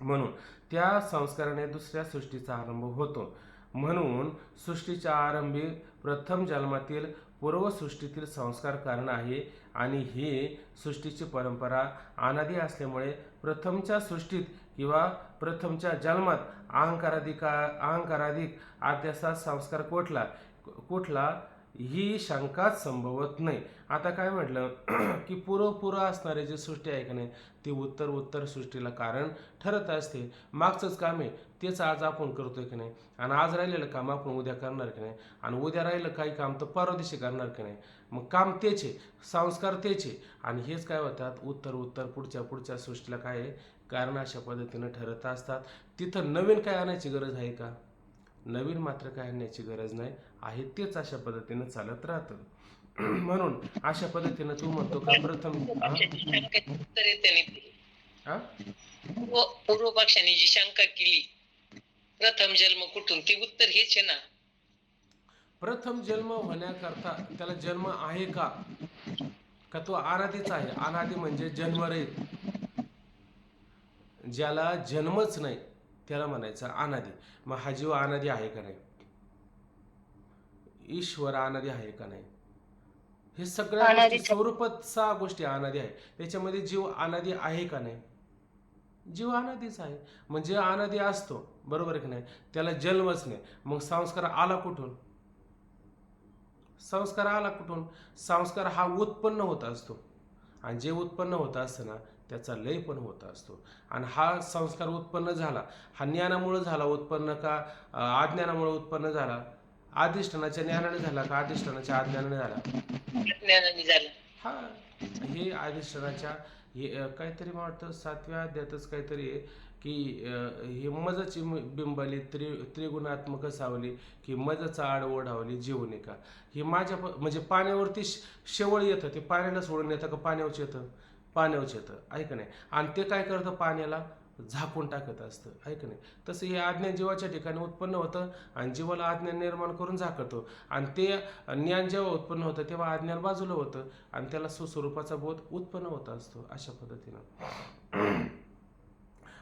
Speaker 1: म्हणून त्या संस्काराने दुसऱ्या सृष्टीचा आरंभ होतो. म्हणून सृष्टीच्या आरंभी प्रथम जन्मातील पूर्वसृष्टीतील संस्कार कारण आहे, आणि ही सृष्टीची परंपरा अनादी असल्यामुळे प्रथमच्या सृष्टीत किंवा प्रथमच्या जन्मात अहंकाराधिक अध्यासात संस्कार कुठला ही शंकाच संभवत नाही. आता काय म्हटलं की पुरं असणारे जे सृष्टी आहे का नाही ती उत्तर सृष्टीला कारण ठरत असते. मागचंच काम आहे तेच आज आपण करतोय की नाही, आणि आज राहिलेलं काम आपण उद्या करणार की नाही, आणि उद्या राहिलं काही काम तर परवा दिवशी करणार की नाही. मग काम तेच आहे, संस्कार तेच आहे, आणि हेच काय होतात उत्तर पुढच्या सृष्टीला काय आहे कारण अशा पद्धतीनं ठरत असतात. तिथं नवीन काय आणायची गरज आहे का? नवीन मात्र काय आणण्याची गरज नाही आहे, तेच अशा पद्धतीनं चालत राहतं. म्हणून अशा पद्धतीनं तू म्हणतो का प्रथम
Speaker 3: उत्तर येते नाही.
Speaker 1: हा
Speaker 3: पूर्व पक्षाने जी शंका केली प्रथम जन्म कुठून, ते उत्तर हेच आहे ना.
Speaker 1: प्रथम जन्म होण्याकरता त्याला जन्म आहे का? का तो अनादीच आहे? अनादी म्हणजे जन्मरहित, ज्याला जन्मच नाही त्याला म्हणायचं अनादी. मग हा जीव अनादी आहे का नाही? ईश्वर अनादी आहे का नाही? हे सगळ्या गोष्टी स्वरूपात 6 गोष्टी अनादी आहे. त्याच्यामध्ये जीव अनादी आहे का नाही? जीव अनादीच आहे. म्हणजे अनादी असतो, बरोबर आहे की नाही? त्याला जन्मच नाही. मग संस्कार आला कुठून? संस्कार हा उत्पन्न होत असतो, आणि जे उत्पन्न होत असतं ना त्याचा लय पण होत असतो. आणि हा संस्कार उत्पन्न झाला, हा ज्ञानामुळे झाला उत्पन्न का अज्ञानामुळे उत्पन्न झाला? अधिष्ठानाच्या ज्ञानाने झाला का अधिष्ठानाच्या अज्ञानाने झाला?
Speaker 3: ज्ञानाने झालं.
Speaker 1: हा, हे अधिष्ठानाच्या काहीतरी मला वाटतं 7व्या अध्यायातच काहीतरी आहे की हे मजची बिंबली त्रिगुणात्मक सावली की मजचा आड ओढावली जीवने का. हे माझ्या म्हणजे पाण्यावरती शेवळ येतं, ते पाण्याला सोडून येतं का पाण्यावरच येतं? पाण्यावरच येतं, आहे का नाही? आणि ते काय करतं? पाण्याला झाकून टाकत असतं, आहे का नाही? तसं हे अज्ञान जीवाच्या ठिकाणी उत्पन्न होतं आणि जीवाला अज्ञान निर्माण करून झाकतो, आणि ते ज्ञान जेव्हा उत्पन्न होतं तेव्हा अज्ञान बाजूला होतं आणि त्याला सुस्वरूपाचा बोध उत्पन्न होत असतो अशा पद्धतीनं.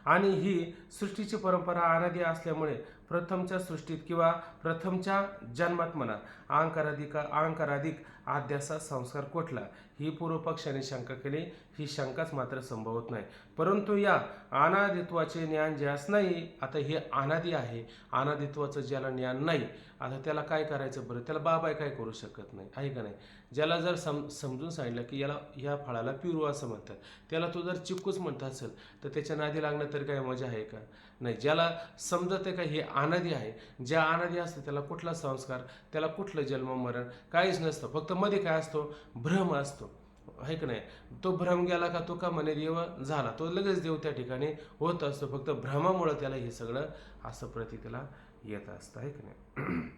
Speaker 1: आणि ही सृष्टीची परंपरा अनादी असल्यामुळे प्रथमच्या सृष्टीत किंवा प्रथमच्या जन्मात म्हणा अहंकाराधिक अध्यासात संस्कार कोटला, ही पूर्वपक्षाने शंका केली. ही शंकाच मात्र संभवत नाही. परंतु या अनादित्वाचे ज्ञान ज्यास नाही, आता हे अनादी आहे, अनादित्वाचं ज्याला ज्ञान नाही, आता त्याला काय करायचं बरं? त्याला बाबा काय करू शकत नाही, आहे का नाही? ज्याला जर समजून सांगितलं की याला ह्या फळाला पिरू असं म्हणतात, त्याला तो जर चिक्कूच म्हणत असेल तर त्याच्या नादी लागणं तरी काय मजा आहे का? नाही. ज्याला समजत आहे का हे अनादी आहे, ज्या अनादी असतं त्याला कुठला संस्कार, त्याला कुठलं जन्म मरण काहीच नसतं. फक्त मध्ये काय असतो? भ्रम असतो, आहे का नाही? तो भ्रम गेला का तो का म्हणे देव झाला, तो लगेच देव त्या ठिकाणी होत असतो. फक्त भ्रमामुळे त्याला हे सगळं असं प्रतीला येत असतं, आहे का नाही?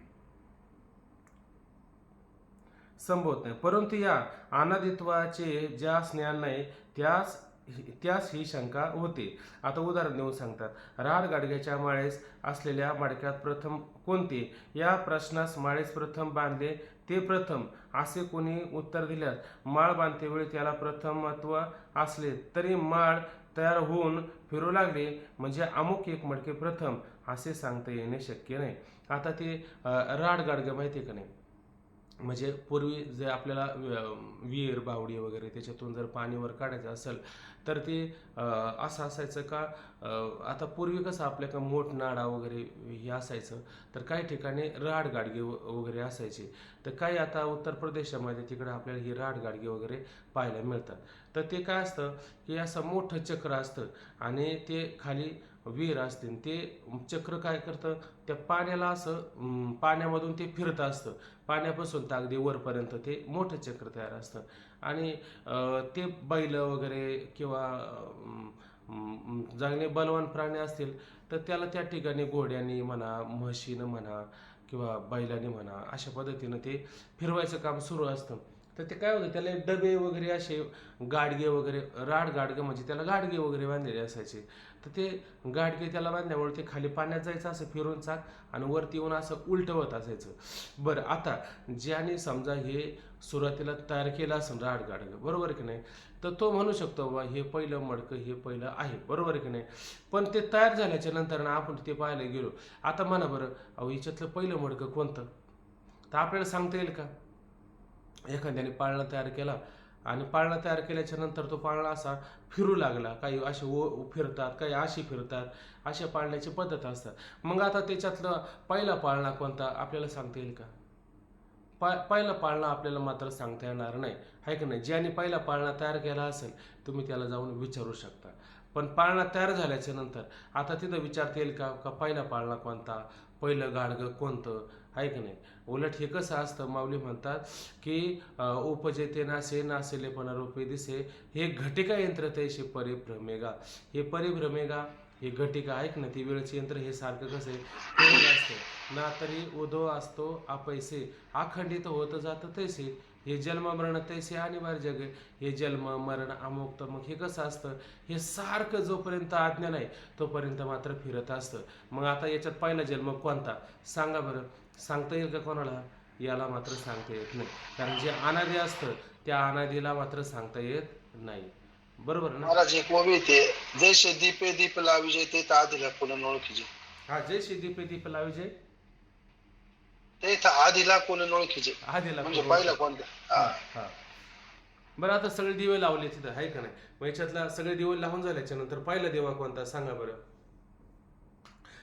Speaker 1: संभवत नाही. परंतु या अनादित्वाचे ज्यास ज्ञान नाही त्यास ही शंका होते. आता उदाहरण देऊन सांगतात, राड गाडग्याच्या माळेस असलेल्या मडक्यात प्रथम कोणते, या प्रश्नास माळेस प्रथम बांधले ते प्रथम असे कोणी उत्तर दिल्यास माळ बांधतेवेळी त्याला प्रथमत्व असले तरी माळ तयार होऊन फिरू लागले म्हणजे अमुक एक मडके प्रथम असे सांगता येणे शक्य नाही. आता ते राड गाडगे माहिती आहे का नाही? म्हणजे पूर्वी जे आपल्याला विहीर बावडी वगैरे त्याच्यातून जर पाणी वर काढायचं असेल तर ते असं असायचं का, आता पूर्वी कसं आपल्या का मोठ नाडा वगैरे हे असायचं, तर काही ठिकाणी राड गाडगे वगैरे असायचे. तर काही आता उत्तर प्रदेशामध्ये तिकडे आपल्याला ही राड गाडगे वगैरे पाहायला मिळतात. तर ते काय असतं की असं मोठं चक्र असतं आणि ते खाली विहीर असते, ते चक्र काय करतं, त्या पाण्याला असं पाण्यामधून ते फिरत असतं, पाण्यापासून तर अगदी वरपर्यंत ते मोठं चक्र तयार असतं. आणि ते बैल वगैरे किंवा चांगले बलवान प्राणी असतील तर त्याला त्या ठिकाणी घोड्याने म्हणा, म्हशीनं म्हणा किंवा बैलाने म्हणा अशा पद्धतीनं ते फिरवायचं काम सुरू असतं. तर ते काय होतं, त्याला डबे वगैरे असे गाडगे वगैरे, राड गाडगे म्हणजे त्याला गाडगे वगैरे बांधलेले असायचे. तर ते गाडगे त्याला बांधल्यामुळे ते खाली पाण्यात जायचं असं फिरून चाक, आणि वरती येऊन असं उलटवत असायचं. बरं, आता ज्याने समजा हे सुरुवातीला तयार केलं असेल राड गाडगं, बरोबर की नाही, तर तो म्हणू शकतो बाबा हे पहिलं मडकं हे पहिलं आहे, बरोबर की नाही? पण ते तयार झाल्याच्या नंतर ना आपण ते पाहायला गेलो, आता म्हणा बरं अहो हिच्यातलं पहिलं मडकं कोणतं, तर आपल्याला सांगता येईल का? एखाद्याने पाळणा तयार केला आणि पाळणा तयार केल्याच्या नंतर तो पाळणा असा फिरू लागला, काही असे फिरतात, काही अशी फिरतात, अशा पाळण्याची पद्धत असतात. मग आता त्याच्यातलं पहिला पाळणा कोणता आपल्याला सांगता येईल का? पहिला पाळणा आपल्याला मात्र सांगता येणार नाही, आहे की नाही. ज्याने पहिला पाळणा तयार केला असेल तुम्ही त्याला जाऊन विचारू शकता. पण पाळणा तयार झाल्याच्या नंतर आता तिथं विचारता येईल का पहिला पाळणा कोणता, पहिलं गाडगं कोणतं, आहे की नाही. उलट हे कसं असतं, माऊली म्हणतात की उपजेते नासे नासेले पण रूपे दिसे, हे घटिका यंत्र तैसे परिभ्रमेगा. हे परिभ्रमेगा हे घटिका ऐक ना, ती वेळचे यंत्र हे सारखं कसं आहे फिरत असतं ना, तरी उदो असतो अपैसे, अखंडित होत जातं तैसे. हे जन्म मरण तैसे अनिवार्य जग, हे जन्म मरण अमुक्त. मग हे कसं असतं, हे सारखं जोपर्यंत आज्ञा नाही तोपर्यंत मात्र फिरत असतं. मग आता याच्यात पहिला जन्म कोणता सांगा बरं, सांगता येईल का कोणाला? याला मात्र सांगता येत नाही, कारण जे अनादी असतं त्या अनादीला मात्र सांगता येत नाही. बरोबर ना.
Speaker 5: महाराज एक ओवी ते जैसे दीपे दीप लाविजे ते आधीला कोण ओळखीचे.
Speaker 1: हा, जय श्री दीपे दीप लाविजे
Speaker 5: ते आधीला कोण ओळखीचे
Speaker 1: आधीला
Speaker 5: म्हणजे
Speaker 1: कोण
Speaker 5: पहिला
Speaker 1: ओळखीचे.
Speaker 5: कोणता.
Speaker 1: हा हा. बरं, आता सगळे दिवे लावले तिथं, आहे का नाही. मग याच्यातला सगळे दिवे लावून झाल्याच्या नंतर पहिला दिवा कोणता सांगा बरं.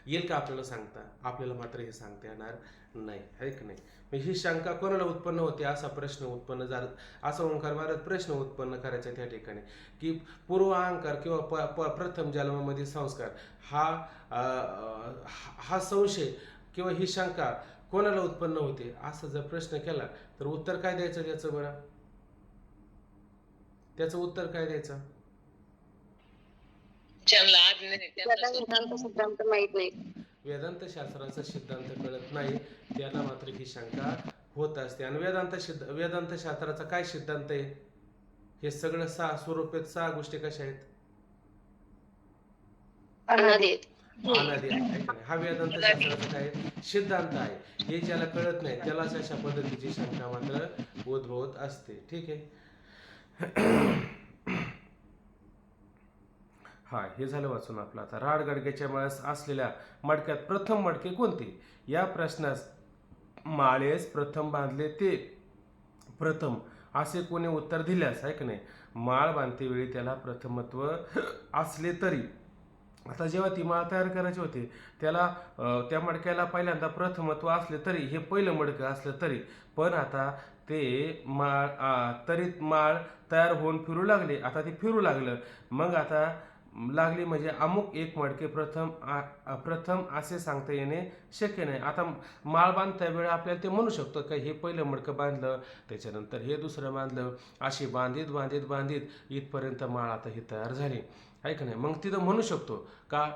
Speaker 1: येईल का आपल्याला सांगता? आपल्याला मात्र हे सांगता येणार नाही, आहे की नाही. मग ही शंका कोणाला उत्पन्न होते, असा प्रश्न उत्पन्न झाला, असा ओंकार मारत प्रश्न उत्पन्न करायचा त्या ठिकाणी की पूर्व अहंकार किंवा प्रथम जन्मामध्ये संस्कार हा संशय किंवा ही शंका कोणाला उत्पन्न होते, असं जर प्रश्न केला तर उत्तर काय द्यायचं त्याचं बरं? त्याचं उत्तर काय द्यायचं?
Speaker 3: ज्यांना आज्ञा नाही
Speaker 2: त्याला
Speaker 3: त्यांना
Speaker 2: वेदांत सिद्धांत माहित नाही.
Speaker 1: वेदांत शास्त्राचा सिद्धांत कळत नाही त्याला मात्र ही शंका होत असते. आणि वेदांत शास्त्राचा काय सिद्धांत आहे? हे सगळं 6 स्वरूपेत 6 गोष्टी कशा आहेत?
Speaker 2: अनादी आहेत.
Speaker 1: अनादी आहे का नाही? हा वेदांत शास्त्राचा काय सिद्धांत आहे. हे ज्याला कळत नाही त्यालाच अशा पद्धतीची शंका मात्र उद्भवत असते. ठीक आहे. हा, हे झालं वाचून आपलं. आता राडगडग्याच्या माळ्यास असलेल्या मडक्यात प्रथम मडके कोणते, या प्रश्नास माळेस प्रथम बांधले ते प्रथम असे कोणी उत्तर दिल्यास, आहे का नाही, माळ बांधते वेळी त्याला प्रथमत्व असले तरी, आता जेव्हा ती माळ तयार करायची होती त्याला त्या मडक्याला पहिल्यांदा प्रथमत्व असले तरी, हे पहिलं मडकं असलं तरी, पण आता ते तरी माळ तयार होऊन फिरू लागले. आता ते फिरू लागलं, मग आता लागली म्हणजे अमुक एक मडके प्रथम असे सांगता येणे शक्य नाही. आता माळ बांधता वेळ आपल्याला ते म्हणू शकतो का हे पहिलं मडकं बांधलं त्याच्यानंतर हे दुसरं बांधलं, अशी बांधित बांधित बांधित इथपर्यंत माळ आता ही तयार झाली, आहे का नाही. मग तिथं म्हणू शकतो का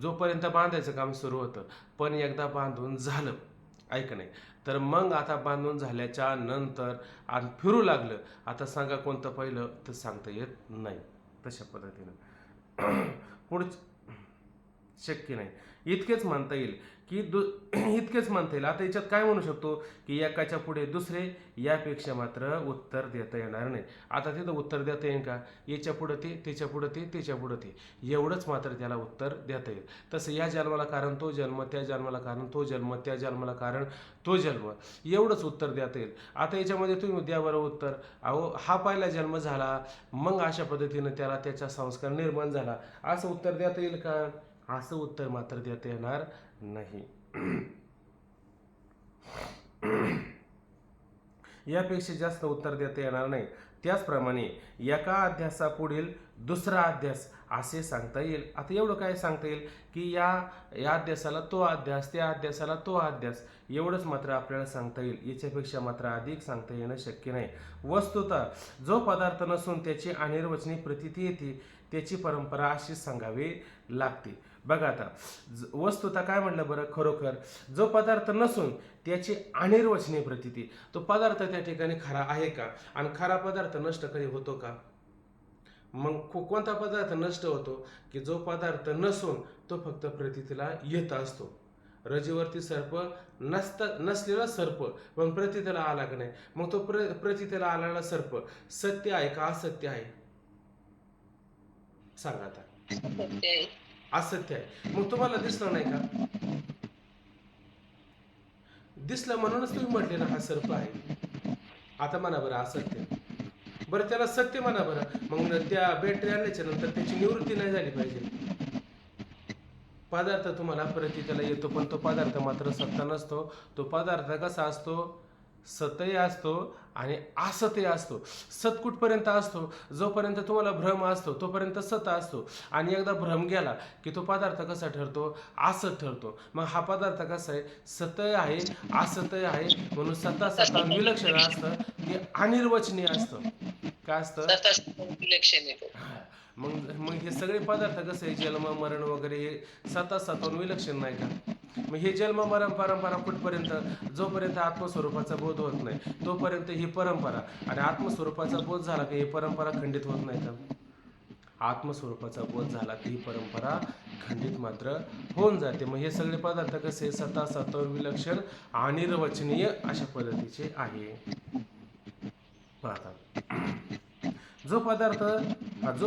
Speaker 1: जोपर्यंत बांधायचं काम सुरू होतं, पण एकदा बांधून झालं, आहे का नाही, तर मग आता बांधून झाल्याच्या नंतर आणि फिरू लागलं, आता सांगा कोणतं पहिलं, तर सांगता येत नाही. तशा पद्धतीनं शक्य नाही. इतकेच म्हणता येईल की इतकेच म्हणता येईल. आता याच्यात काय म्हणू शकतो की एकाच्या पुढे दुसरे, यापेक्षा मात्र उत्तर देता येणार नाही. आता तिथं उत्तर देता येईल का, याच्या पुढं ते, त्याच्या पुढं ते, त्याच्या पुढं ते, एवढंच मात्र त्याला उत्तर देता येईल. तसं या जन्माला कारण तो जन्म, त्या जन्माला कारण तो जन्म, त्या जन्माला कारण तो जन्म, एवढंच उत्तर देता येईल. आता याच्यामध्ये तुम्ही द्या बरं उत्तर, अहो हा पहिला जन्म झाला मग अशा पद्धतीनं त्याला त्याचा संस्कार निर्माण झाला, असं उत्तर देता येईल का? असं उत्तर मात्र देता येणार नाही. यापेक्षा जास्त उत्तर देता येणार नाही. त्याचप्रमाणे एका अध्यासापुढील दुसरा अध्यास असे सांगता येईल. आता एवढं काय सांगता येईल की या अध्यासाला तो अध्यास, त्या अध्यासाला तो अध्यास, एवढंच मात्र आपल्याला सांगता येईल. याच्यापेक्षा मात्र अधिक सांगता येणं शक्य नाही. वस्तुतः जो पदार्थ नसून त्याची अनिर्वचनीय प्रतीती येते त्याची परंपरा अशी सांगावी लागते. बघा आता वस्तुतः काय म्हणलं बरं, खरोखर जो पदार्थ नसून त्याची अनिर्वचनीय प्रतीती, तो पदार्थ त्या ठिकाणी खरा आहे का, आणि खरा पदार्थ नष्ट कधी होतो का? मग कोणता पदार्थ नष्ट होतो की जो पदार्थ नसून तो फक्त प्रतीतीला येत असतो. रजेवरती सर्प नसलेला सर्प पण प्रतीतीला आला का नाही, मग तो प्रतीतीला आलेला सर्प सत्य आहे का असत्य आहे सांगा आता. असत्य आहे. मग तुम्हाला दिसलं नाही का? दिसलं म्हणूनच तुम्ही म्हटले ना हा सर्प आहे. आता म्हणा बरं असत्य, बरं त्याला सत्य म्हणा बरं, मग त्या बॅटरी आणल्याच्या नंतर त्याची निवृत्ती नाही झाली पाहिजे. पदार्थ तुम्हाला प्रतीतीला येतो पण तो पदार्थ मात्र सत्य नसतो. तो पदार्थ कसा असतो, सतही असतो आणि असतही असतो. सत कुठपर्यंत असतो? जोपर्यंत तुम्हाला भ्रम असतो तोपर्यंत सत असतो, आणि एकदा भ्रम गेला की तो पदार्थ कसा ठरतो? असत ठरतो. मग हा पदार्थ कसा आहे? सतही आहे, असतही आहे, म्हणून सता विलक्षण असतं, ते अनिर्वचनीय असतं. काय असतं?
Speaker 3: विलक्षण येतो.
Speaker 1: हा. मग मग हे सगळे पदार्थ कसं आहे, जन्म मरण वगैरे हे सतावून विलक्षण नाही का? मग हे जन्म मरण परंपरा कुठपर्यंत? जोपर्यंत आत्मस्वरूपाचा बोध होत नाही तोपर्यंत ही परंपरा, आणि आत्मस्वरूपाचा बोध झाला की ही परंपरा खंडित होत नाही का? आत्मस्वरूपाचा बोध झाला की ही परंपरा खंडित मात्र होऊन जाते. मग हे सगळे पदार्थ कसे? सतावून विलक्षण अनिर्वचनीय अशा पद्धतीचे आहे. आता जो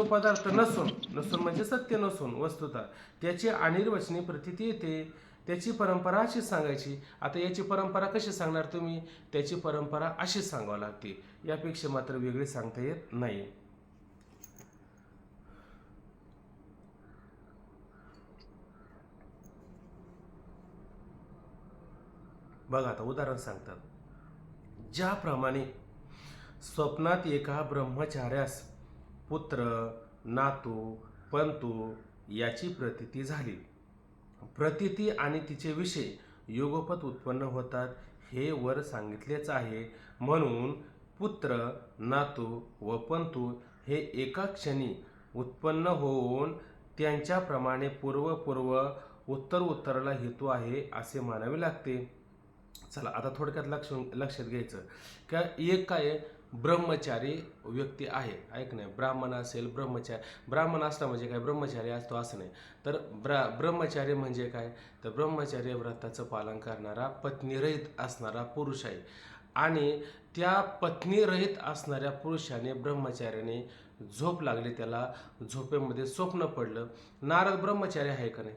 Speaker 1: पदार्थ नसून नसून म्हणजे सत्य नसून वस्तुतः त्याची अनिर्वचनीय प्रतीती येते, त्याची परंपरा अशी सांगायची. आता याची परंपरा कशी सांगणार तुम्ही? त्याची परंपरा अशी सांगावी लागते, यापेक्षा मात्र वेगळी सांगता येत नाही. बघा आता उदाहरण सांगतात. ज्याप्रमाणे स्वप्नात एका ब्रह्मचार्यास पुत्र, नातू, पंतू याची प्रतीती झाली. प्रतीती आणि तिचे विषय युगपत उत्पन्न होतात हे वर सांगितलेच आहे. म्हणून पुत्र, नातू व पंतू हे एका क्षणी उत्पन्न होऊन त्यांच्याप्रमाणे पूर्व उत्तराला हेतू आहे असे मानावे लागते. चला आता थोडक्यात लक्षात घ्यायचं का एक काय ब्रह्मचारी व्यक्ती आहे, ऐक नाही, ब्राह्मण असेल, ब्राह्मण असला म्हणजे काय ब्रह्मचारी असतो असं नाही. तर ब्रह्मचारी म्हणजे काय? तर ब्रह्मचारी व्रताचं पालन करणारा पत्नीरहित असणारा पुरुष आहे. आणि त्या पत्नीरहित असणाऱ्या पुरुषाने, ब्रह्मचार्याने झोप लागली, त्याला झोपेमध्ये स्वप्न पडलं. नारद ब्रह्मचारी आहे का नाही?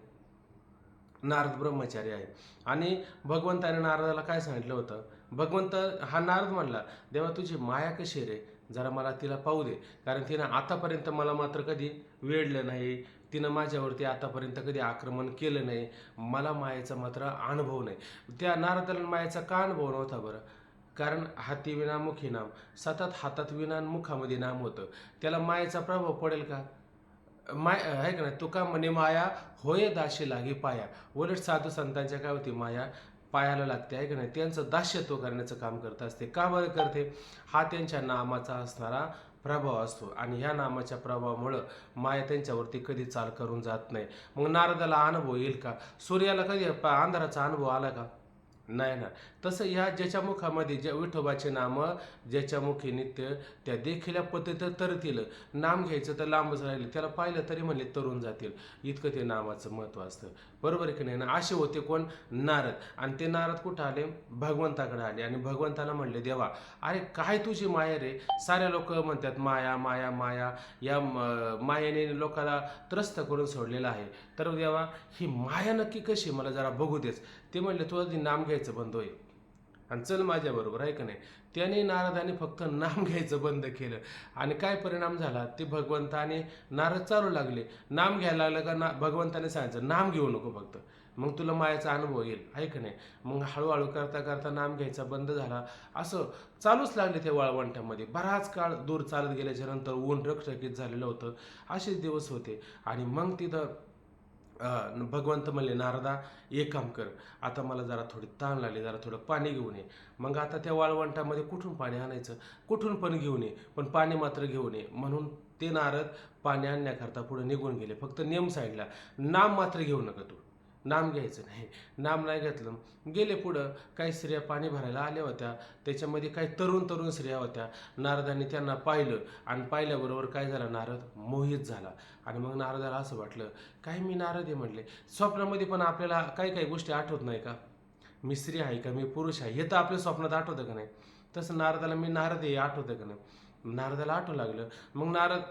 Speaker 1: नारद ब्रह्मचारी आहे. आणि भगवंताने नारदाला काय सांगितलं होतं? भगवंत हा नारद म्हणला, देवा तुझी माया कशी रे, जरा मला तिला पाहू दे, कारण तिनं आतापर्यंत मला मात्र कधी वेडलं नाही, तिनं माझ्यावरती आतापर्यंत कधी आक्रमण केलं नाही, मला मायेचा मात्र अनुभव नाही. त्या नारदाला मायेचा का अनुभव नव्हता बरं? कारण हाती विना मुखी नाम, सतत हातात विना मुखामध्ये नाम होतं. त्याला मायेचा प्रभाव पडेल का? आहे का नाही? तुका म्हणे माया होय दाशी लागी पाया. उलट साधू संतांच्या काय होती? माया पायाला लागते, आहे का नाही? त्यांचं दास्यत्व करण्याचं काम करत असते. का बरं करते? हा त्यांच्या नामाचा असणारा प्रभाव असतो, आणि ह्या नामाच्या प्रभावामुळं माया त्यांच्यावरती कधी चाल करून जात नाही. मग नारदाला अनुभव येईल का? सूर्याला कधी अंधाराचा अनुभव आला का? नाही ना. तसं ह्या ज्याच्या मुखामध्ये ज्या विठोबाचे नाम ज्याच्या मुखी नित्य, त्या देखील पतित तरतील. नाम घ्यायचं तर लांबच राहिले, त्याला पाहिलं तरी म्हणले तरुण जातील, इतकं ते नामाचं महत्त्व असतं. बरोबर आहे की नाही ना? असे होते कोण? नारद. आणि ते नारद कुठं आले? भगवंताकडे आले, आणि भगवंताला म्हणले, देवा अरे काय तुझी माया रे, साऱ्या लोक म्हणतात माया माया माया, या मायेने लोकांना त्रस्त करून सोडलेलं आहे, तर देवा ही माया नक्की कशी, मला जरा बघू देच. ते म्हणले तू आधी नाम घ्यायचं बंद होय आणि चल माझ्याबरोबर, आहे का नाही? त्याने नारदाने फक्त नाम घ्यायचं बंद केलं, आणि काय परिणाम झाला? ते भगवंताने नारद चालू लागले, नाम घ्यायला लागलं का भगवंताने सांगायचं नाम घेऊ नको फक्त, मग तुला मायाचा अनुभव येईल, आहे का नाही? मग हळूहळू करता करता नाम घ्यायचा बंद झाला. असं चालूच लागले ते वाळवंटामध्ये. बराच काळ दूर चालत गेल्याच्या नंतर ऊन रखरखीत झालेलं होतं. असेच दिवस होते. आणि मग तिथं भगवंत म्हणले, नारदा एक काम कर, आता मला जरा थोडी ताण लागली, जरा थोडं पाणी घेऊन ये. मग आता त्या वाळवंटामध्ये कुठून पाणी आणायचं? कुठून पण घेऊन ये, पण पाणी मात्र घेऊन ये. म्हणून ते नारद पाणी आणण्याकरता पुढे निघून गेले. फक्त नियम सांगितला, नाम मात्र घेऊ नका तू, नाम घ्यायचं नाही. नाम नाही घेतलं, गेले पुढं. काही स्त्रिया पाणी भरायला आल्या होत्या, त्याच्यामध्ये काही तरुण स्त्रिया होत्या. नारदांनी त्यांना पाहिलं, आणि पाहिल्याबरोबर काय झालं? नारद मोहित झाला. आणि मग नारदाला असं वाटलं, काय मी नारद आहे म्हटले. स्वप्नामध्ये पण आपल्याला काही गोष्टी आठवत नाही का? मी स्त्री आहे का, मी पुरुष आहे, हे तर आपल्या स्वप्नात आठवतं का नाही? तसं नारदाला मी नारद आहे आठवतं का नाही? नारदाला आठवू लागलं. मग नारद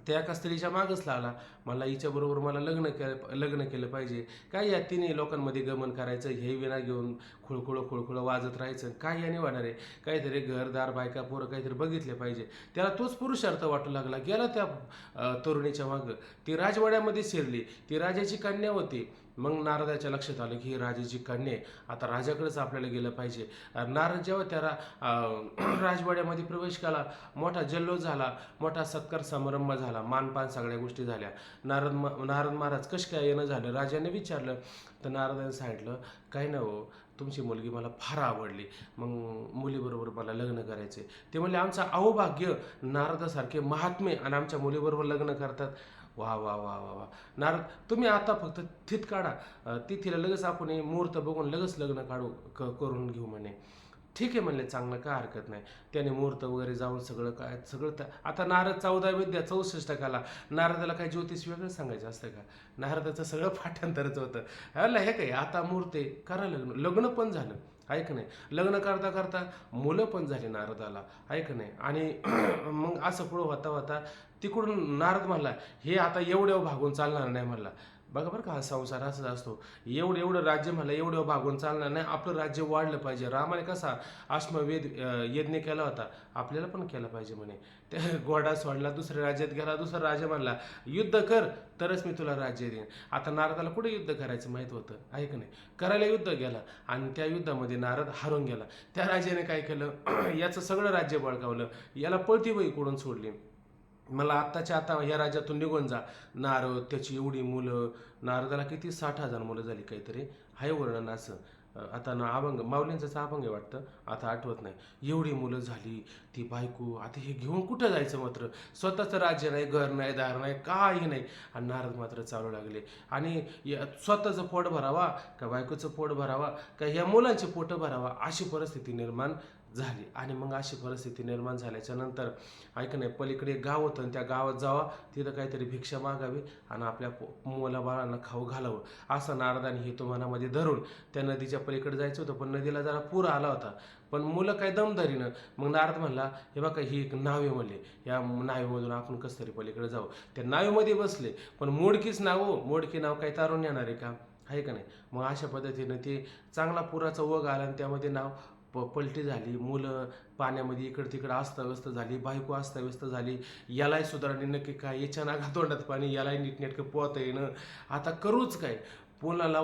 Speaker 1: त्या एका स्त्रीच्या मागच लागला, मला हिच्याबरोबर मला लग्न केलं पाहिजे. काय या तिन्ही लोकांमध्ये गमन करायचं, हे विना घेऊन खुळखुळं वाजत राहायचं. काय याने होणार आहे? काहीतरी घरदार बायका पोरं काहीतरी बघितले पाहिजे. त्याला तोच पुरुषार्थ वाटू लागला. गेला त्या तरुणीच्या मागं. ती राजवाड्यामध्ये शिरली. ती राजाची कन्या होती. मग नारदाच्या लक्षात आलं की ही राजाची कन्या आहे, आता राजाकडेच आपल्याला गेलं पाहिजे. नारद जेव्हा त्या राजवाड्यामध्ये प्रवेश केला, मोठा जल्लोष झाला, मोठा सत्कार समारंभ झाला, मानपान सगळ्या गोष्टी झाल्या. नारद महाराज कशी काय येणं झालं? राजाने विचारलं. तर नारदाने सांगितलं, काही नाही हो, तुमची मुलगी मला फार आवडली, मग मुलीबरोबर मला लग्न करायचे. ते म्हणले, आमचं अहोभाग्य नारदासारखे महात्मे आणि आमच्या मुलीबरोबर लग्न करतात. वा वा वा वा वा. नारद, तुम्ही आता फक्त तिथं काढा, तिथीला लगेच आपण मुहूर्त बघून लगेच लग्न करून घेऊ म्हणे. ठीक आहे म्हणले, चांगलं, काय हरकत नाही. त्याने मुहूर्त वगैरे जाऊन सगळं आता नारद 14 विद्या 64 काला. नारदाला काय ज्योतिष वेगळं सांगायचं असतं का? नारदाचं सगळं पाठांतरच होतं. अरे हे काय, आता मुहूर्त आहे, करा लग्न पण झालं, ऐक नाही. लग्न करता करता मुलं पण झाली नारदाला, ऐक नाही. आणि मग असं पुढं होता होता तिकडून नारद म्हणला, हे आता एवढं भागून चालणार नाही म्हणला. बघा बरं का, हा संसार असाच असतो. एवढं राज्य म्हणलं एवढं भागून चालणार नाही, आपलं राज्य वाढलं पाहिजे. रामाने कसा अश्वमेध यज्ञ केला होता, आपल्याला पण केला पाहिजे म्हणे. त्या घोडा सोडला, दुसऱ्या राज्यात गेला, दुसरा राजा म्हणला, युद्ध कर तरच मी तुला राज्य देईन. आता नारदाला कुठे युद्ध करायचं माहीत होतं, ऐक नाही. करायला युद्ध गेला आणि त्या युद्धामध्ये नारद हारून गेला. त्या राजाने काय केलं, याचं सगळं राज्य बळकावलं, याला पळती वही कडून सोडली. मला आत्ताच्या आता या राज्यातून निघून जा. नारद, त्याची एवढी मुलं, नारदाला किती 60,000 मुलं झाली काहीतरी, हाय वर्णन असं. आता ना अभंग, माऊलींचंच अभंग आहे वाटतं, आता आठवत नाही. एवढी मुलं झाली, ती बायको, आता हे घेऊन कुठं जायचं? मात्र स्वतःचं राज्य नाही, घर नाही, दार नाही, काही नाही. आणि नारद मात्र चालू लागले. आणि स्वतःचं पोट भरावा का बायकोचं पोट भरावा का ह्या मुलांचे पोट भरावा, अशी परिस्थिती निर्माण झाली. आणि मग अशी परिस्थिती निर्माण झाल्याच्या नंतर, ऐक नाही, पलीकडे गाव होतं आणि त्या गावात जावा, तिथं काहीतरी भिक्षा मागावी आणि आपल्या मुलाबाळांना खाऊ घालावं, असं नारदाने हे तो मनामध्ये धरून त्या नदीच्या पलीकडे जायचं होतं. पण नदीला जरा पूर आला होता, पण मुलं काही दमदारीनं. मग नारद म्हणला, हे बघा ही एक नाव आहे म्हणले, या नावेमधून आपण कसं तरी पलीकडे जाऊ. त्या नावेमध्ये बसले, पण मोडकीच नाव, मोडकी नाव काही तारून येणार आहे का, आहे का नाही? मग अशा पद्धतीनं ते चांगला पुराचा ओघ आला आणि त्यामध्ये नाव पलटी झाली. मुलं पाण्यामध्ये इकडं तिकडं अस्ताव्यस्त झाली, बायको अस्ताव्यस्त झाली. यालाही सुधारणे नक्की काय, याच्या नागा तोंडात पाणी, यालाही नीटनेटकं पोहता येणं. आता करूच काय? मुलाला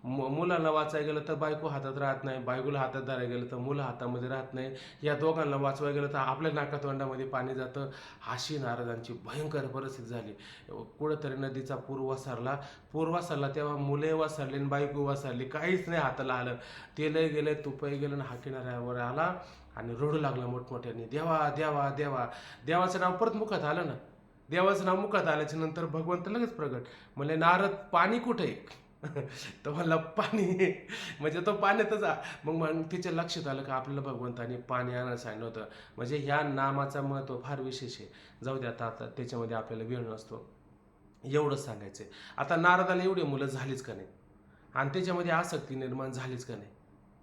Speaker 1: मुलांना वाचायला गेलं तर बायको हातात राहत नाही, बायकोला हातात धरायला गेलं तर मुलं हातामध्ये राहत नाही. या दोघांना वाचवायला गेलं तर आपल्या नाकातोंडामध्ये पाणी जातं. अशी नारदांची भयंकर परिस्थिती झाली. कुठंतरी नदीचा पूर वसरला तेव्हा मुले वसरले आणि बायको वसरली, काहीच नाही हाताला आलं. तेलही गेले, तुपही गेलं आणि हा किनाऱ्यावर आला आणि रडू लागला मोठमोठ्याने, देवा देवा देवा. देवाचं नाव परत मुखात आलं ना. देवाचं नाव मुखात आल्याच्या नंतर भगवंत लगेच प्रगट म्हणले, नारद पाणी कुठे आहे? तर म्हणला पाणी, म्हणजे तो पाण्यातच. मग तिच्या लक्षात आलं का आपल्याला भगवंताने पाणी आणायला सांगितलं होतं. म्हणजे ह्या नामाचा महत्त्व फार विशेष आहे. जाऊ दे, आता त्याच्यामध्ये आपल्याला वेळ नसतो, एवढंच सांगायचं आहे. आता नारदाला एवढी मुलं झालीच का नाही, आणि त्याच्यामध्ये आसक्ती निर्माण झालीच का नाही,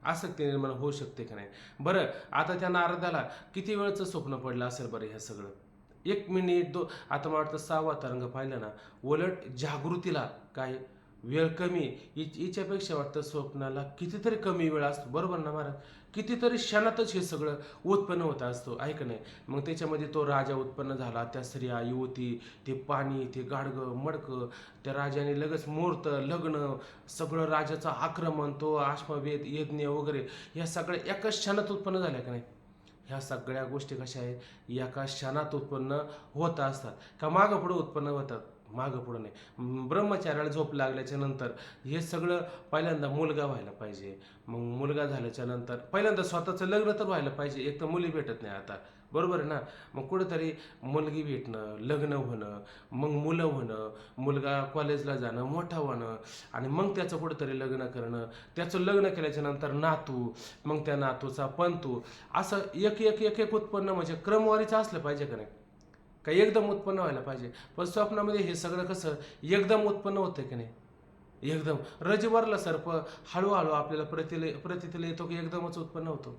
Speaker 1: आसक्ती निर्माण होऊ शकते का नाही? बरं, आता त्या नारदाला किती वेळचं स्वप्न पडलं असेल बरं ह्या सगळं? 1 मिनिट आता मला वाटतं 6वा तरंग पाहिलं ना. उलट जागृतीला काय वेळ कमी, हिच्यापेक्षा वाटतं स्वप्नाला कितीतरी कमी वेळ असतो, बरोबर ना महाराज? कितीतरी क्षणातच हे सगळं उत्पन्न होत असतो, ऐक नाही. मग त्याच्यामध्ये तो राजा उत्पन्न झाला, त्या स्त्रिया, युवती, ते पाणी, ते गाडगं मडकं, त्या राजाने लगेच मुहूर्त, लग्न, सगळं राजाचं आक्रमण, तो अश्वमेध यज्ञ वगैरे, ह्या सगळ्या एकाच क्षणात उत्पन्न झाल्या का नाही? ह्या सगळ्या गोष्टी कशा आहेत, एका क्षणात उत्पन्न होत असतात का मागं पुढं उत्पन्न होतात? मागं पुढं नाही. ब्रह्मचार्याला झोप लागल्याच्या नंतर हे सगळं पहिल्यांदा मुलगा व्हायला पाहिजे. मग मुलगा झाल्याच्या नंतर पहिल्यांदा स्वतःचं लग्न तर व्हायला पाहिजे. एक तर मुली भेटत नाही आता, बरोबर आहे ना? मग कुठेतरी मुलगी भेटणं, लग्न होणं, मग मुलं होणं, मुलगा कॉलेजला जाणं, मोठा होणं, आणि मग त्याचं कुठेतरी लग्न करणं, त्याचं लग्न केल्याच्या नंतर नातू, मग त्या नातूचा पंतू, असं एक एक एक एक उत्पन्न, म्हणजे क्रमवारीचं असलं पाहिजे का नाही? का एकदम उत्पन्न व्हायला पाहिजे? पण स्वप्नामध्ये हे सगळं कसं एकदम उत्पन्न होतं की नाही? एकदम रजवारला सर्प हळूहळू आपल्याला प्रतीला येतो की एकदमच उत्पन्न होतो,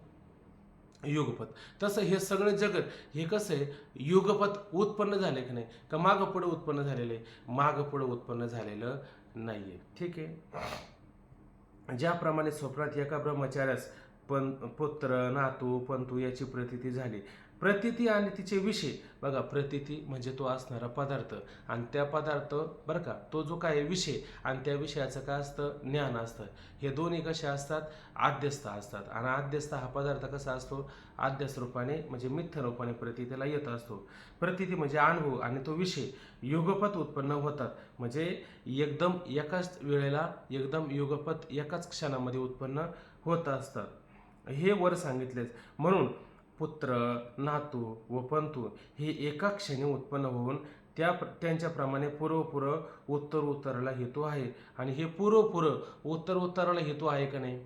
Speaker 1: युगपत. तसं हे सगळं जगत हे कसं आहे, युगपत उत्पन्न झाले की नाही? का मागं पुढं उत्पन्न झालेलं आहे? मागं पुढं उत्पन्न झालेलं नाही आहे. ठीक आहे. ज्याप्रमाणे स्वप्नात एका ब्रह्मचार्यास पुत्र नातू पंतू याची प्रतीती झाली. प्रतीती आणि तिचे विषय बघा, प्रतीती म्हणजे तो असणारा पदार्थ आणि त्या पदार्थ बरं का, तो जो काय विषय आणि त्या विषयाचं काय असतं, ज्ञान असतं. हे दोन्ही कसे असतात, आद्यस्थ असतात. आणि आद्यस्थ हा पदार्थ कसा असतो, आद्यस्थ रूपाने म्हणजे मिथ्य रूपाने प्रतीतीला येत असतो. प्रतीती म्हणजे अनुभव आणि तो विषय युगपत उत्पन्न होतात, म्हणजे एकदम एकाच वेळेला एकदम युगपत एकाच क्षणामध्ये उत्पन्न होत असतात. हे वर सांगितलेच. म्हणून पुत्र नातू व पंतू हे एका क्षणी उत्पन्न होऊन त्यांच्याप्रमाणे पूर्व उत्तराला हेतू आहे. आणि हे पूर्व उत्तराला हेतू आहे का नाही.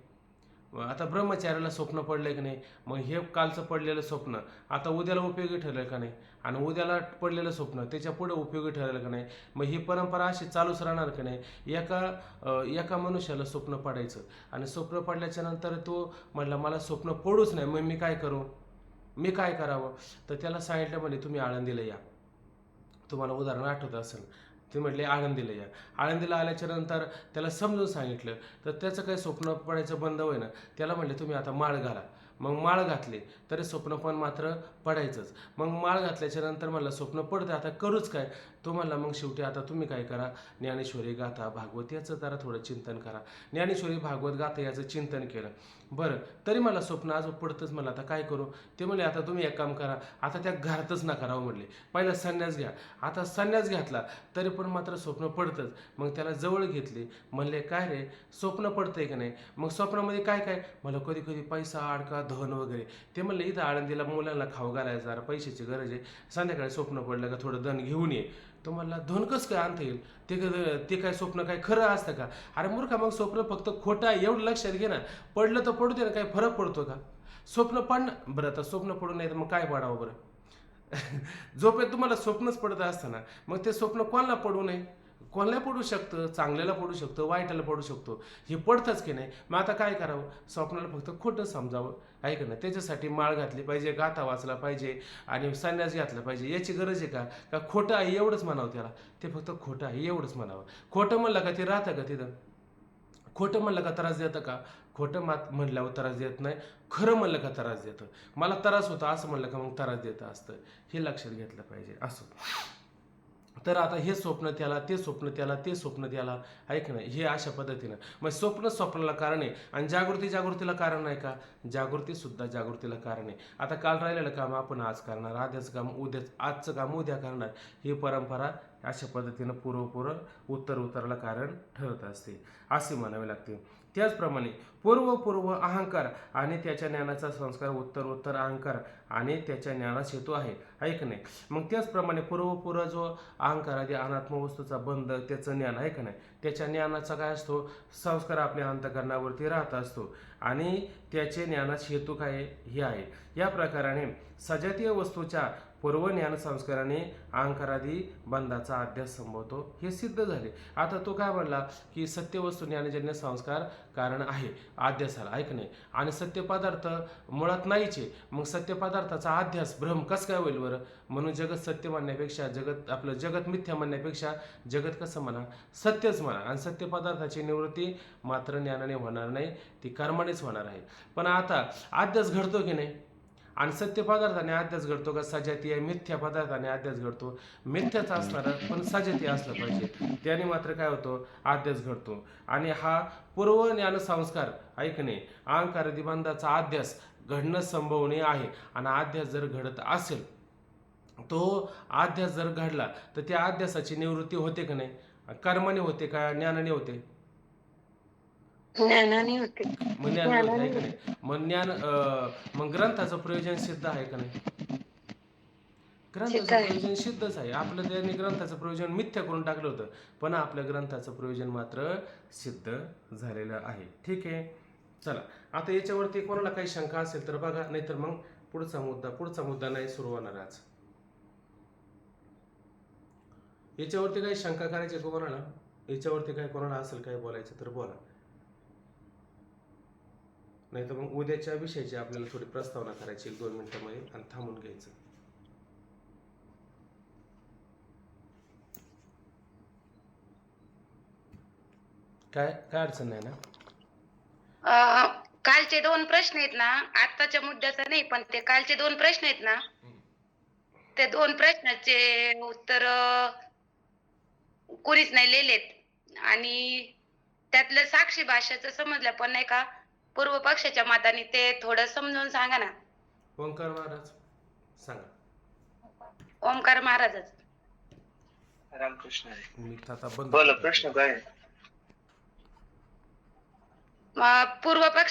Speaker 1: आता ब्रह्मचार्याला स्वप्न पडलंय की नाही, मग हे कालचं पडलेलं स्वप्न आता उद्याला उपयोगी ठरेल का नाही, आणि उद्याला पडलेलं स्वप्न त्याच्या पुढे उपयोगी ठरेल का नाही. मग ही परंपरा अशी चालूच राहणार का नाही. एका मनुष्याला स्वप्न पडायचं आणि स्वप्न पडल्याच्या नंतर तो म्हटला मला स्वप्न पडूच नाही, मग मी काय करावं. तर त्याला सांगितलं म्हणे तुम्ही आळंदीला या. तुम्हाला उदाहरण आठवत असेल, ते म्हटले आळंदीला या. आळंदीला आल्याच्या नंतर त्याला समजून सांगितलं, तर त्याचं काही स्वप्न पडायचं बंद होईना. त्याला म्हटले तुम्ही आता माळ घाला. मग माळ घातली तरी स्वप्न पण मात्र पडायचंच. मग माळ घातल्याच्या नंतर म्हणलं स्वप्न पडतं, आता करूच काय. तो म्हणला मग शेवटी आता तुम्ही काय करा, ज्ञानेश्वरी गाथा भागवत याचं जरा थोडं चिंतन करा. ज्ञानेश्वरी भागवत गाथा याचं चिंतन केलं. बरं, तरी मला स्वप्न आज पडतंच, मला आता काय करू. ते म्हणले आता तुम्ही एक काम करा, आता त्या घरातच नका राहू म्हणले, पहिला संन्यास घ्या. आता संन्यास घेतला तरी पण मात्र स्वप्न पडतंच. मग त्याला जवळ घेतले, म्हणले काय रे स्वप्न पडतंय का नाही. मग स्वप्नामध्ये काय काय, मला कधी कधी पैसा अडका धन वगैरे. ते म्हणले इथं आळंदीला मुलांना खाऊ घालायचं, जरा पैशाची गरज आहे, संध्याकाळी स्वप्न पडलं का थोडं धन घेऊन ये. तो म्हणला धन कसं काय आणता येईल, ते काय स्वप्न काय खरं असतं का. अरे मूर्खा, मग स्वप्न फक्त खोटं आहे एवढं लक्षात घे ना. पडलं तर पडू दे ना, काही फरक पडतो का. स्वप्न पडणं बरं, आता स्वप्न पडू नये तर मग काय पडावं बरं. झोपेत तुम्हाला स्वप्नच पडत असताना मग ते स्वप्न कोणाला पडू नये. कोणाला पडू शकतं, चांगल्याला पडू शकतं, वाईटाला पडू शकतो, हे पडतंच की नाही. मग आता काय करावं, स्वप्नाला फक्त खोटं समजावं आहे का नाही. त्याच्यासाठी माळ घातली पाहिजे, गाथा वाचला पाहिजे आणि संन्यास घातला पाहिजे, याची गरज आहे का खोटं आहे एवढंच म्हणावं त्याला. ते फक्त खोटं आहे एवढंच म्हणावं. खोटं म्हणलं का ते राहतं का तिथं. खोटं म्हणलं का त्रास देतं का. खोटं म्हणल्यावर त्रास देत नाही, खरं म्हणलं का त्रास देतं. मला त्रास होता असं म्हणलं का मग त्रास देतं असतं, हे लक्षात घेतलं पाहिजे. असं तर आता हे स्वप्न त्याला, ते स्वप्न त्याला, ते स्वप्न त्याला, ऐक नाही, हे अशा पद्धतीनं मग स्वप्नाला कारण आहे. आणि जागृतीला कारण आहे का, जागृती सुद्धा जागृतीला कारण आहे. आता काल राहिलेलं काम आपण आज करणार, आजचं काम उद्या करणार, ही परंपरा अशा पद्धतीनं पूर्व उत्तराला कारण ठरत असते असे म्हणावे लागते. त्याचप्रमाणे पूर्व अहंकार आणि त्याच्या ज्ञानाचा संस्कार, उत्तर अहंकार आणि त्याच्या ज्ञानास हेतू आहे, ऐक नाही. मग त्याचप्रमाणे पूर्व जो अहंकार आधी अनात्म वस्तूचा बंध, त्याचं ज्ञान आहे का नाही, त्याच्या ज्ञानाचा काय असतो, संस्कार आपल्या अंतःकरणावरती राहत असतो आणि त्याचे ज्ञानाचे हेतू काय हे आहे. या प्रकाराने सजातीय वस्तूच्या पूर्व ज्ञान संस्काराने अहंकारादी बंधाचा अध्यास संभवतो, हे सिद्ध झाले. आता तो काय म्हणला की सत्य वस्तू ज्ञानजन्य संस्कार कारण आहे अध्यासाला, ऐक नाही. आणि सत्य पदार्थ मुळात नाहीचे, मग सत्य पदार्थाचा अध्यास भ्रम कसं काय होईल बरं. म्हणून जगत सत्य म्हणण्यापेक्षा जगत मिथ्या म्हणण्यापेक्षा जगत कसं म्हणा, सत्यच म्हणा. आणि सत्य पदार्थाची निवृत्ती मात्र ज्ञानाने होणार नाही, ती कर्मानेच होणार आहे. पण आता अध्यास घडतो की नाही, आणि सत्य पदार्थाने अध्यास घडतो का सजातीय मिथ्या पदार्थाने अध्यास घडतो. मिथ्याच असणार पण सजातीय असलं पाहिजे, त्याने मात्र काय होतो, अध्यास घडतो. आणि हा पूर्व ज्ञान संस्कार ऐकणे अहंकार दिबंधाचा अध्यास घडणं संभवनीय आहे. आणि अध्यास जर घडत असेल, तो अध्यास जर घडला तर त्या अध्यासाची निवृत्ती होते का नाही, कर्माने होते का ज्ञानाने होते.
Speaker 2: ज्ञानाने होते.
Speaker 1: मग ज्ञान आहे का नाही. मग ग्रंथाचं प्रयोजन सिद्ध आहे का नाही. ग्रंथाचं प्रयोजन सिद्धच आहे. आपलं त्यांनी ग्रंथाचं प्रयोजन मिथ्या करून टाकलं होतं, पण आपल्या ग्रंथाचं प्रयोजन मात्र सिद्ध झालेलं आहे. ठीक आहे, चला आता याच्यावरती कोणाला काही शंका असेल तर बघा, नाहीतर मग पुढचा मुद्दा नाही सुरू होणार आज. याच्यावरती काही शंका करायची कोणाला, याच्यावरती काय कोणाला असेल काय बोलायचं तर बोला, नाही तर मग उद्याच्या विषयाची आपल्याला थोडी प्रस्तावना करायची 1-2 मिनिटांमध्ये आणि थांबून घ्यायचं. काय अडचण नाही ना.
Speaker 2: कालचे 2 प्रश्न आहेत ना, आत्ताच्या मुद्द्याचा नाही, पण ते कालचे 2 प्रश्न आहेत ना, ते 2 प्रश्नाचे उत्तर कोणीच नाही लिहिलेत आणि त्यातलं साक्षी भाषेचं समजलं पण नाही का, पूर्व पक्षाच्या मताने ते थोडं समजून सांगा ना.
Speaker 1: ओंकार महाराज सांगा.
Speaker 2: ओमकार महाराजच.
Speaker 4: रामकृष्ण हरी.
Speaker 1: मी आता बंद
Speaker 4: बोला
Speaker 1: करतो.
Speaker 4: प्रश्न काय आहे?
Speaker 2: पूर्व पक्ष